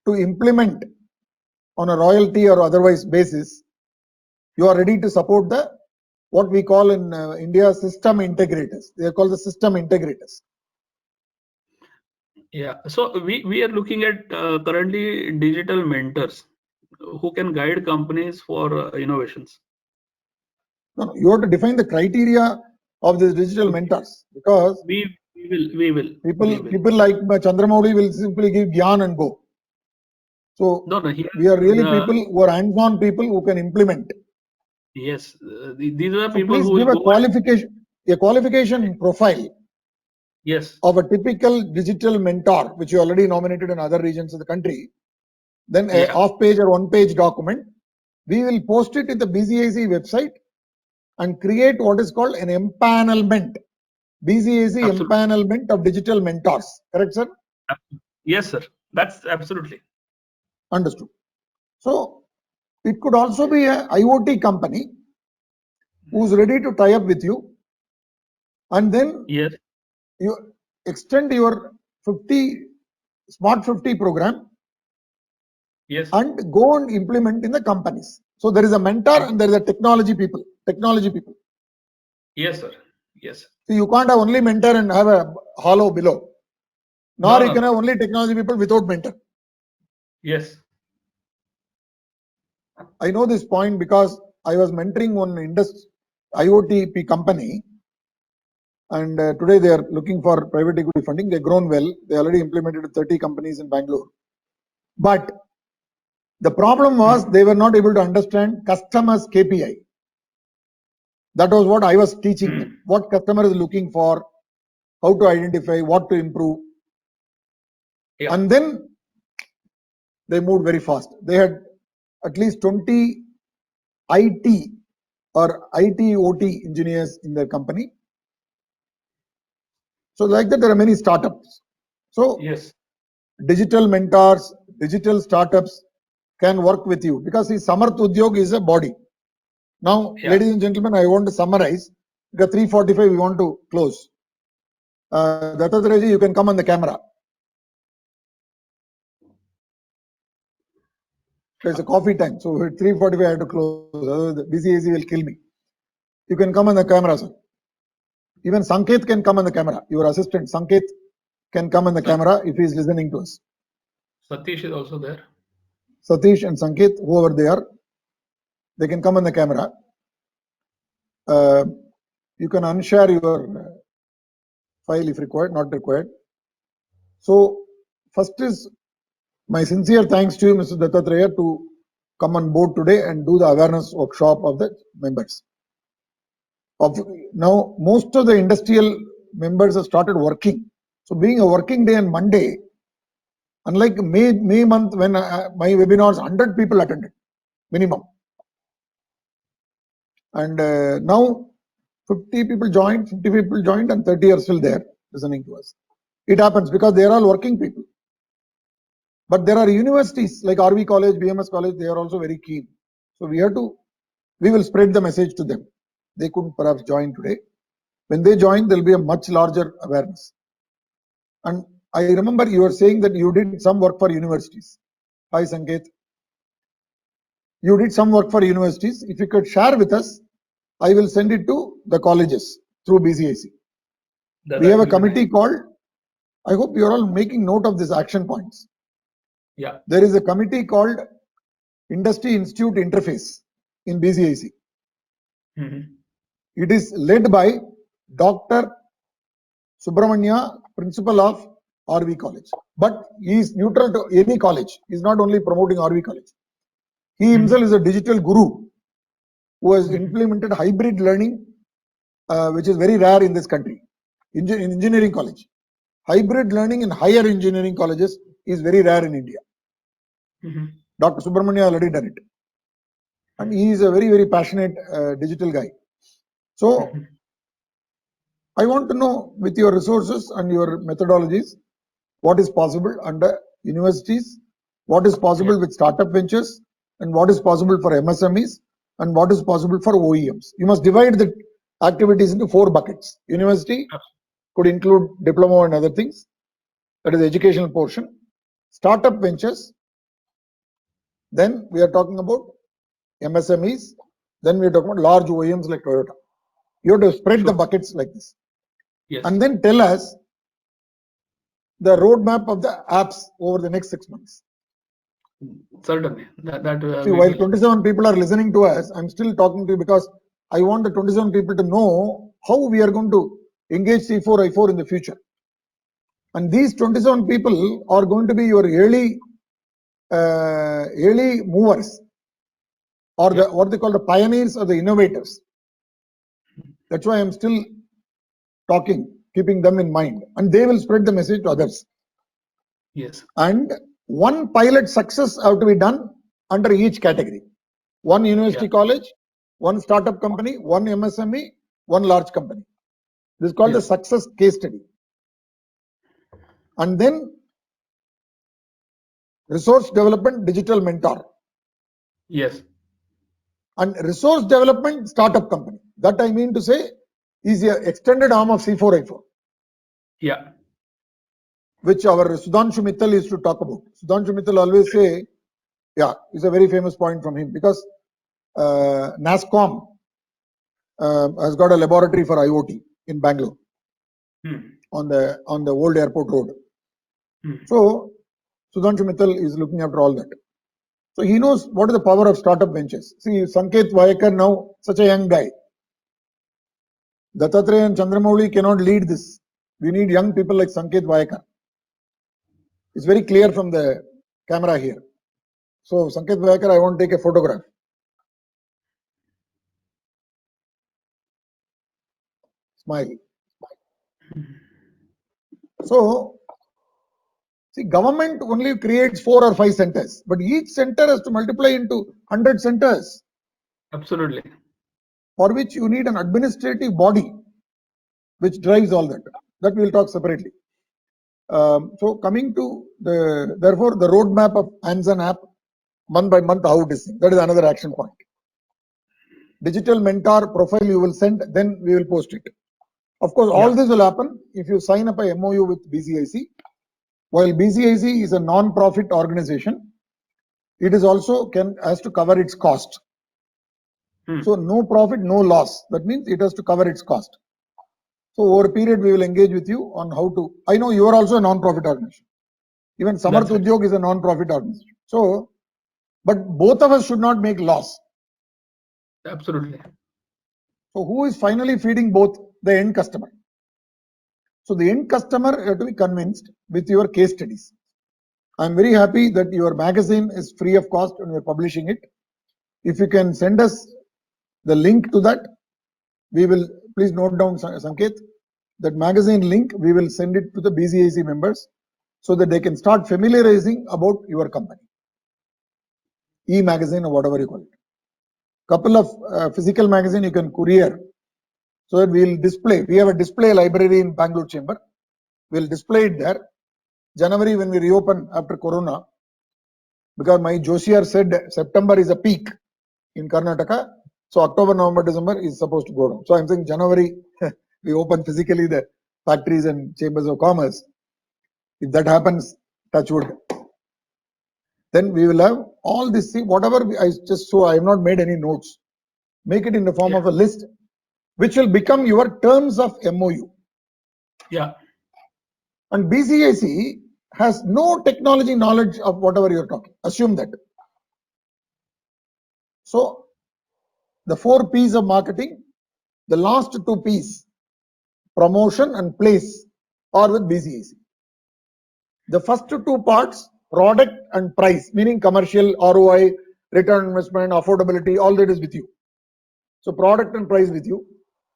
Speaker 2: to implement on a royalty or otherwise basis, you are ready to support the what we call in India system integrators. They are called the system integrators.
Speaker 4: Yeah, so we are looking at currently digital mentors who can guide companies for innovations.
Speaker 2: No, you have to define the criteria of these digital mentors, because
Speaker 4: we will
Speaker 2: people like Chandramouli will simply give Gyan and go. So we are really people who are hands-on people who can implement.
Speaker 4: Yes, these are
Speaker 2: so
Speaker 4: people
Speaker 2: please
Speaker 4: who
Speaker 2: give
Speaker 4: will
Speaker 2: a qualification. a qualification profile
Speaker 4: Yes.
Speaker 2: of a typical digital mentor, which you already nominated in other regions of the country, then a
Speaker 4: Yeah.
Speaker 2: off-page or one-page document, we will post it in the BCAC website and create what is called an empanelment. BCAC
Speaker 4: Absolutely.
Speaker 2: empanelment of digital mentors. Correct, sir?
Speaker 4: Yes, sir. That's absolutely.
Speaker 2: Understood. So it could also be a IoT company who's ready to tie up with you, and then
Speaker 4: Yes.
Speaker 2: you extend your 50 Smart 50 program
Speaker 4: Yes.
Speaker 2: and go and implement in the companies. So there is a mentor and there is a technology people.
Speaker 4: Yes, sir. Yes.
Speaker 2: So you can't have only mentor and have a hollow below. Nor
Speaker 4: No,
Speaker 2: you
Speaker 4: no,
Speaker 2: can
Speaker 4: no.
Speaker 2: have only technology people without mentor.
Speaker 4: Yes.
Speaker 2: I know this point because I was mentoring one IoT company, and today they are looking for private equity funding. They've grown well. They already implemented 30 companies in Bangalore. But the problem was they were not able to understand customers' KPI. That was what I was teaching them. What customer is looking for, how to identify, what to improve.
Speaker 4: Yeah.
Speaker 2: And then they moved very fast. They had at least 20 IT or IT OT engineers in their company. So like that, there are many startups. So
Speaker 4: Yes.
Speaker 2: digital mentors, digital startups can work with you because see, Samarth Udyog is a body. Now,
Speaker 4: Yeah.
Speaker 2: ladies and gentlemen, I want to summarize because 3:45 we want to close. Dattatreya ji, you can come on the camera. It's a coffee time, so at 3:45 I have to close. Otherwise, the BCAC will kill me. You can come on the camera, sir. Even Sanket can come on the camera. Your assistant Sanket can come on the camera if he is listening to us.
Speaker 4: Satish is also there.
Speaker 2: Satish and Sanket, whoever they are, they can come on the camera. You can unshare your file if required, not required. So first is my sincere thanks to you, Mr. Dattatreya, to come on board today and do the awareness workshop of the members. Now, most of the industrial members have started working. So being a working day on Monday, unlike May month when my webinars, 100 people attended, minimum. And now 50 people joined, 50 people joined and 30 are still there listening to us. It happens because they are all working people. But there are universities like RV College, BMS College, they are also very keen. So we will spread the message to them. They couldn't perhaps join today. When they join, there will be a much larger awareness. And I remember you were saying that you did some work for universities. Hi, Sanket. You did some work for universities. If you could share with us, I will send it to the colleges through BCAC. We have a committee called, I hope you are all making note of these action points.
Speaker 4: Yeah.
Speaker 2: There is a committee called Industry Institute Interface in BCAC. It is led by Dr. Subramania, principal of RV College. But he is neutral to any college. He is not only promoting RV College. He himself is a digital guru who has implemented hybrid learning, which is very rare in this country, in engineering college. Hybrid learning in higher engineering colleges is very rare in India. Dr. Subramania already done it. And he is a very, very passionate digital guy. So, I want to know with your resources and your methodologies, what is possible under universities, what is possible with startup ventures, and what is possible for MSMEs, and what is possible for OEMs. You must divide the activities into 4 buckets. University could include diploma and other things. That is the educational portion. Startup ventures. Then we are talking about MSMEs. Then we are talking about large OEMs like Toyota. You have to spread the buckets like this.
Speaker 4: Yes.
Speaker 2: And then tell us the roadmap of the apps over the next 6 months.
Speaker 4: Certainly.
Speaker 2: See, while 27 people are listening to us, I'm still talking to you because I want the 27 people to know how we are going to engage C4I4 in the future. And these 27 people are going to be your early movers, or what they call the pioneers or the innovators. That's why I'm still talking, keeping them in mind, and they will spread the message to others.
Speaker 4: Yes.
Speaker 2: And one pilot success have to be done under each category. One university college, one startup company, one MSME, one large company. This is called the success case study. And then resource development digital mentor.
Speaker 4: Yes.
Speaker 2: And resource development startup company. That I mean to say is an extended arm of C4I4.
Speaker 4: Yeah.
Speaker 2: Which our Sudhanshu Mittal used to talk about. Sudhanshu Mittal always say, yeah, it's a very famous point from him, because NASSCOM has got a laboratory for IoT in Bangalore on the old airport road. So Sudhanshu Mittal is looking after all that. So he knows what is the power of startup ventures. See, Sanket Vayakar now, such a young guy. Dattatreya and Chandramouli cannot lead this. We need young people like Sanket Vayakar. It's very clear from the camera here. So Sanket Vayakar, I want to take a photograph. Smile. So, see, government only creates 4 or 5 centers, but each center has to multiply into 100 centers.
Speaker 4: Absolutely.
Speaker 2: For which you need an administrative body which drives all that. That we will talk separately. So coming to therefore the roadmap of Anzen app, month by month how it is. That is another action point. Digital mentor profile you will send, then we will post it. Of course, all this will happen if you sign up a MOU with BCIC. While BCIC is a non-profit organization, it is also has to cover its cost. So no profit, no loss. That means it has to cover its cost. So over a period, we will engage with you on how to. I know you are also a non-profit organization. Even Samarth Udyog is a non-profit organization. So, but both of us should not make loss.
Speaker 4: Absolutely.
Speaker 2: So who is finally feeding both? The end customer. So the end customer have to be convinced with your case studies. I am very happy that your magazine is free of cost and we are publishing it. If you can send us the link to that, we will, please note down, Sanket, that magazine link, we will send it to the BCIC members so that they can start familiarizing about your company. E-magazine or whatever you call it. Couple of physical magazine you can courier so that we will display. We have a display library in Bangalore Chamber. We will display it there. January when we reopen after Corona, because my Joshiar said September is a peak in Karnataka. So October, November, December is supposed to go down. So I'm saying January we open physically the factories and chambers of commerce. If that happens, touch wood, then we will have all this. See, whatever I just show, I have not made any notes. Make it in the form of a list, which will become your terms of MOU.
Speaker 4: Yeah.
Speaker 2: And BCIC has no technology knowledge of whatever you're talking. Assume that. So the 4 P's of marketing, the last 2 P's, promotion and place, are with BCIC. The first 2 parts, product and price, meaning commercial, ROI, return on investment, affordability, all that is with you. So product and price with you,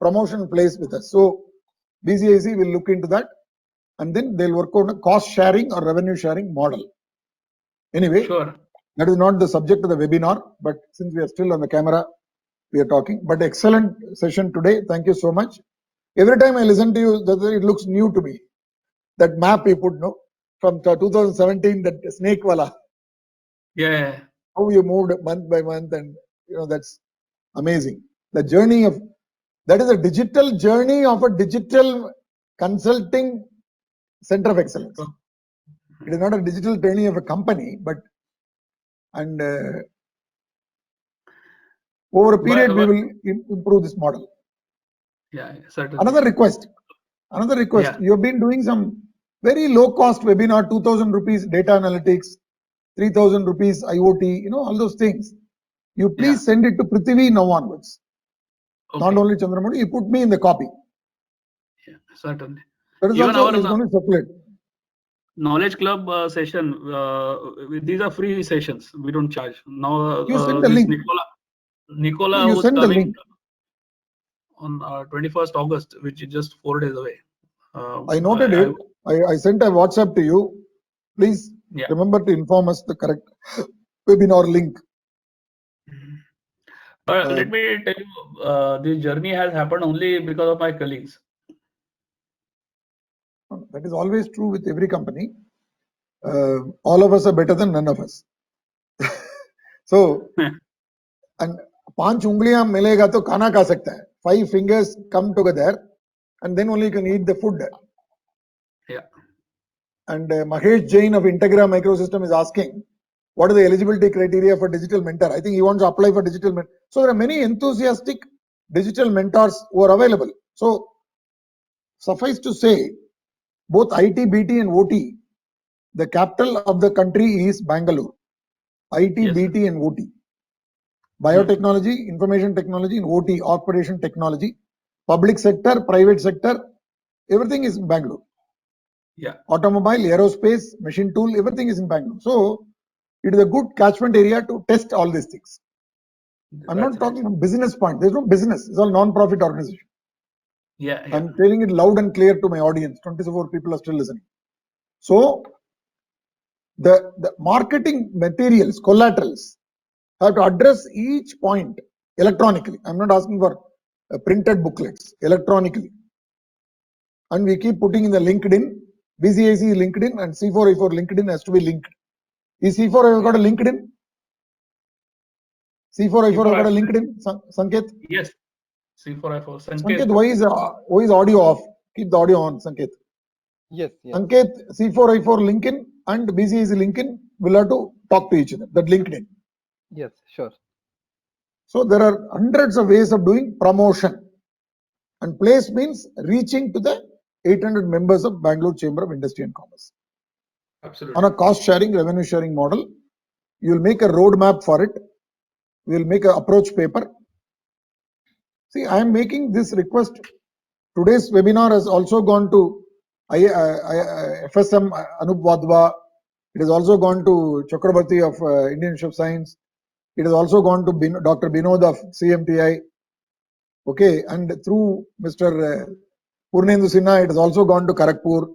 Speaker 2: promotion and place with us. So BCIC will look into that, and then they'll work on a cost sharing or revenue sharing model. Anyway, that is not the subject of the webinar, but since we are still on the camera, we are talking. But excellent session today. Thank you so much. Every time I listen to you, it looks new to me. That map you put, no, from 2017, that snake wala.
Speaker 4: Yeah.
Speaker 2: How you moved month by month, and that's amazing. The journey of that is a digital journey of a digital consulting center of excellence. It is not a digital journey of a company, but over a period we will improve this model.
Speaker 4: Yeah, certainly.
Speaker 2: Another request.
Speaker 4: Yeah.
Speaker 2: You have been doing some very low cost webinar, 2,000 rupees data analytics, 3,000 rupees IoT, all those things. You please send it to Prithvi now onwards. Okay. Not only Chandramouli, you put me in the copy.
Speaker 4: Yeah, certainly.
Speaker 2: That is
Speaker 4: even
Speaker 2: also is going to circulate.
Speaker 4: Knowledge Club session, these are free sessions. We don't charge. Now,
Speaker 2: you send the link.
Speaker 4: Nicola
Speaker 2: you
Speaker 4: was
Speaker 2: send
Speaker 4: coming.
Speaker 2: the link.
Speaker 4: on 21st August, which is just 4 days away.
Speaker 2: I noted it. I sent a WhatsApp to you. Please
Speaker 4: Yeah.
Speaker 2: remember to inform us the correct webinar link.
Speaker 4: Let me tell you, this journey has happened only because of my colleagues.
Speaker 2: That is always true with every company. All of us are better than none of us. So, and 5 ungaliyan milega to khana kha sakta hai. 5 fingers come together and then only you can eat the food.
Speaker 4: Yeah.
Speaker 2: And Mahesh Jain of Integra Microsystem is asking, what are the eligibility criteria for digital mentor? I think he wants to apply for digital mentor. So there are many enthusiastic digital mentors who are available. So suffice to say, both IT, BT and OT, the capital of the country is Bangalore. IT,
Speaker 4: Yes,
Speaker 2: BT and OT. Biotechnology, information technology and OT, operation technology, public sector, private sector, everything is in Bangalore.
Speaker 4: Yeah.
Speaker 2: Automobile, aerospace, machine tool, everything is in Bangalore. So it is a good catchment area to test all these things. I'm not talking from business point. There's no business. It's all non-profit organization.
Speaker 4: Yeah.
Speaker 2: I'm telling it loud and clear to my audience. 24 people are still listening. So the marketing materials, collaterals, have to address each point electronically. I'm not asking for printed booklets, electronically. And we keep putting in the LinkedIn, BCIC LinkedIn and C4I4 LinkedIn has to be linked. Is C4I4 got a LinkedIn? C4I4 got a LinkedIn? Sanket?
Speaker 4: Yes. C4I4.
Speaker 2: Sanket, why is audio off? Keep the audio on, Sanket.
Speaker 7: Yes, yes.
Speaker 2: Sanket, C4I4 LinkedIn and BCIC LinkedIn will have to talk to each other. That LinkedIn.
Speaker 7: Yes, sure.
Speaker 2: So there are hundreds of ways of doing promotion. And place means reaching to the 800 members of Bangalore Chamber of Industry and Commerce.
Speaker 4: Absolutely.
Speaker 2: On a cost sharing, revenue sharing model, you will make a roadmap for it. We will make an approach paper. See, I am making this request. Today's webinar has also gone to FSM Anup Wadhwa. It has also gone to Chakrabarti of Indian Institute of Science. It has also gone to Dr. Binod of CMTI. Okay, and through Mr. Purnendu Sinha, it has also gone to Kharagpur.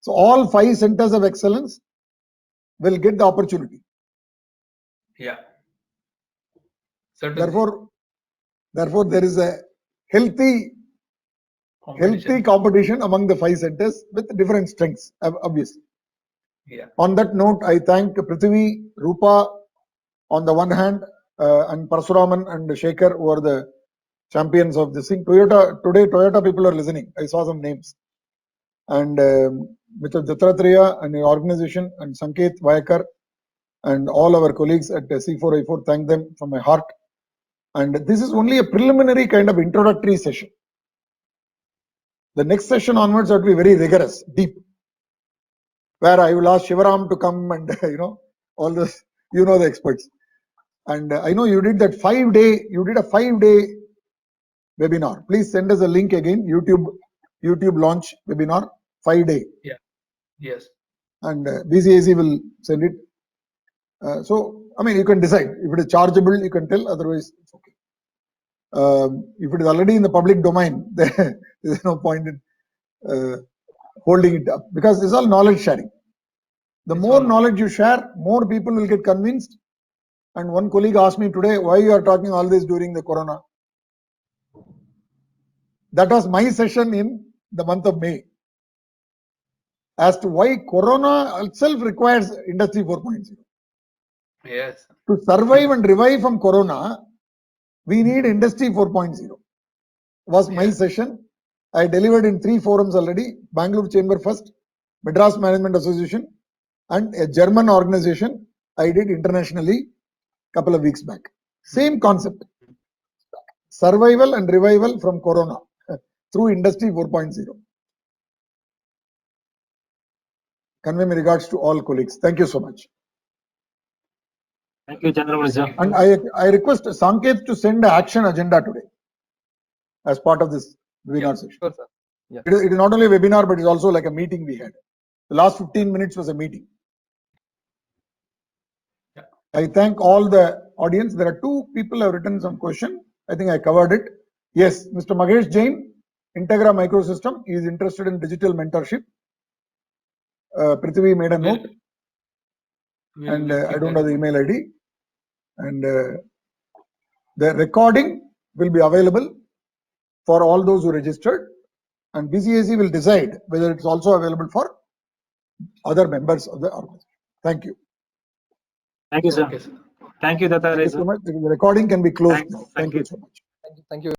Speaker 2: So all 5 centers of excellence will get the opportunity.
Speaker 4: Yeah. Certainly.
Speaker 2: Therefore, there is a healthy competition among the 5 centers with different strengths, obviously.
Speaker 4: Yeah.
Speaker 2: On that note, I thank Prithvi, Rupa on the one hand, and Parasuraman and Shekhar who are the champions of this thing. Toyota people are listening. I saw some names. And Mr. Dattatreya and your organization and Sanket Vayakar and all our colleagues at C4I4, thank them from my heart. And this is only a preliminary kind of introductory session. The next session onwards have to be very rigorous, deep, where I will ask Shivaram to come and all this, the experts. And I know you did that 5-day, you did a 5-day webinar. Please send us a link again, YouTube launch webinar, 5-day.
Speaker 4: Yeah. Yes.
Speaker 2: And BCAC will send it. So, I mean, you can decide. If it is chargeable, you can tell, otherwise it's okay. If it is already in the public domain, there is no point in holding it up, because this is all knowledge sharing. The more knowledge you share, more people will get convinced. And one colleague asked me today, why you are talking all this during the corona? That was my session in the month of May, as to why corona itself requires Industry 4.0.
Speaker 4: Yes.
Speaker 2: To survive and revive from corona, we need Industry 4.0. Was my session. I delivered in 3 forums already. Bangalore Chamber first, Madras Management Association, and a German organization I did internationally couple of weeks back. Same concept. Survival and revival from corona through Industry 4.0. Convey my regards to all colleagues. Thank you so much.
Speaker 1: Thank you, Chandramouli sir.
Speaker 2: And I request Sanket to send an action agenda today as part of this webinar session.
Speaker 7: Sure, sir. Yeah.
Speaker 2: It is not only a webinar, but it's also like a meeting we had. The last 15 minutes was a meeting.
Speaker 4: Yeah.
Speaker 2: I thank all the audience. There are 2 people who have written some question. I think I covered it. Yes, Mr. Mahesh Jain, Integra Microsystem, is interested in digital mentorship. Prithvi made a
Speaker 4: We'll-
Speaker 2: note,
Speaker 4: we'll
Speaker 2: and
Speaker 4: keep
Speaker 2: I don't
Speaker 4: that
Speaker 2: have the
Speaker 4: in mind.
Speaker 2: email ID. And the recording will be available for all those who registered, and BCAC will decide whether it's also available for other members of the organization. Thank you.
Speaker 1: Thank you, sir.
Speaker 4: Okay, sir.
Speaker 1: Thank you, Datta
Speaker 2: Thank you
Speaker 1: sir.
Speaker 2: so much. The recording can be closed
Speaker 1: Thanks.
Speaker 2: now.
Speaker 1: Thank
Speaker 2: Thank you
Speaker 1: you.
Speaker 2: so much.
Speaker 7: Thank you.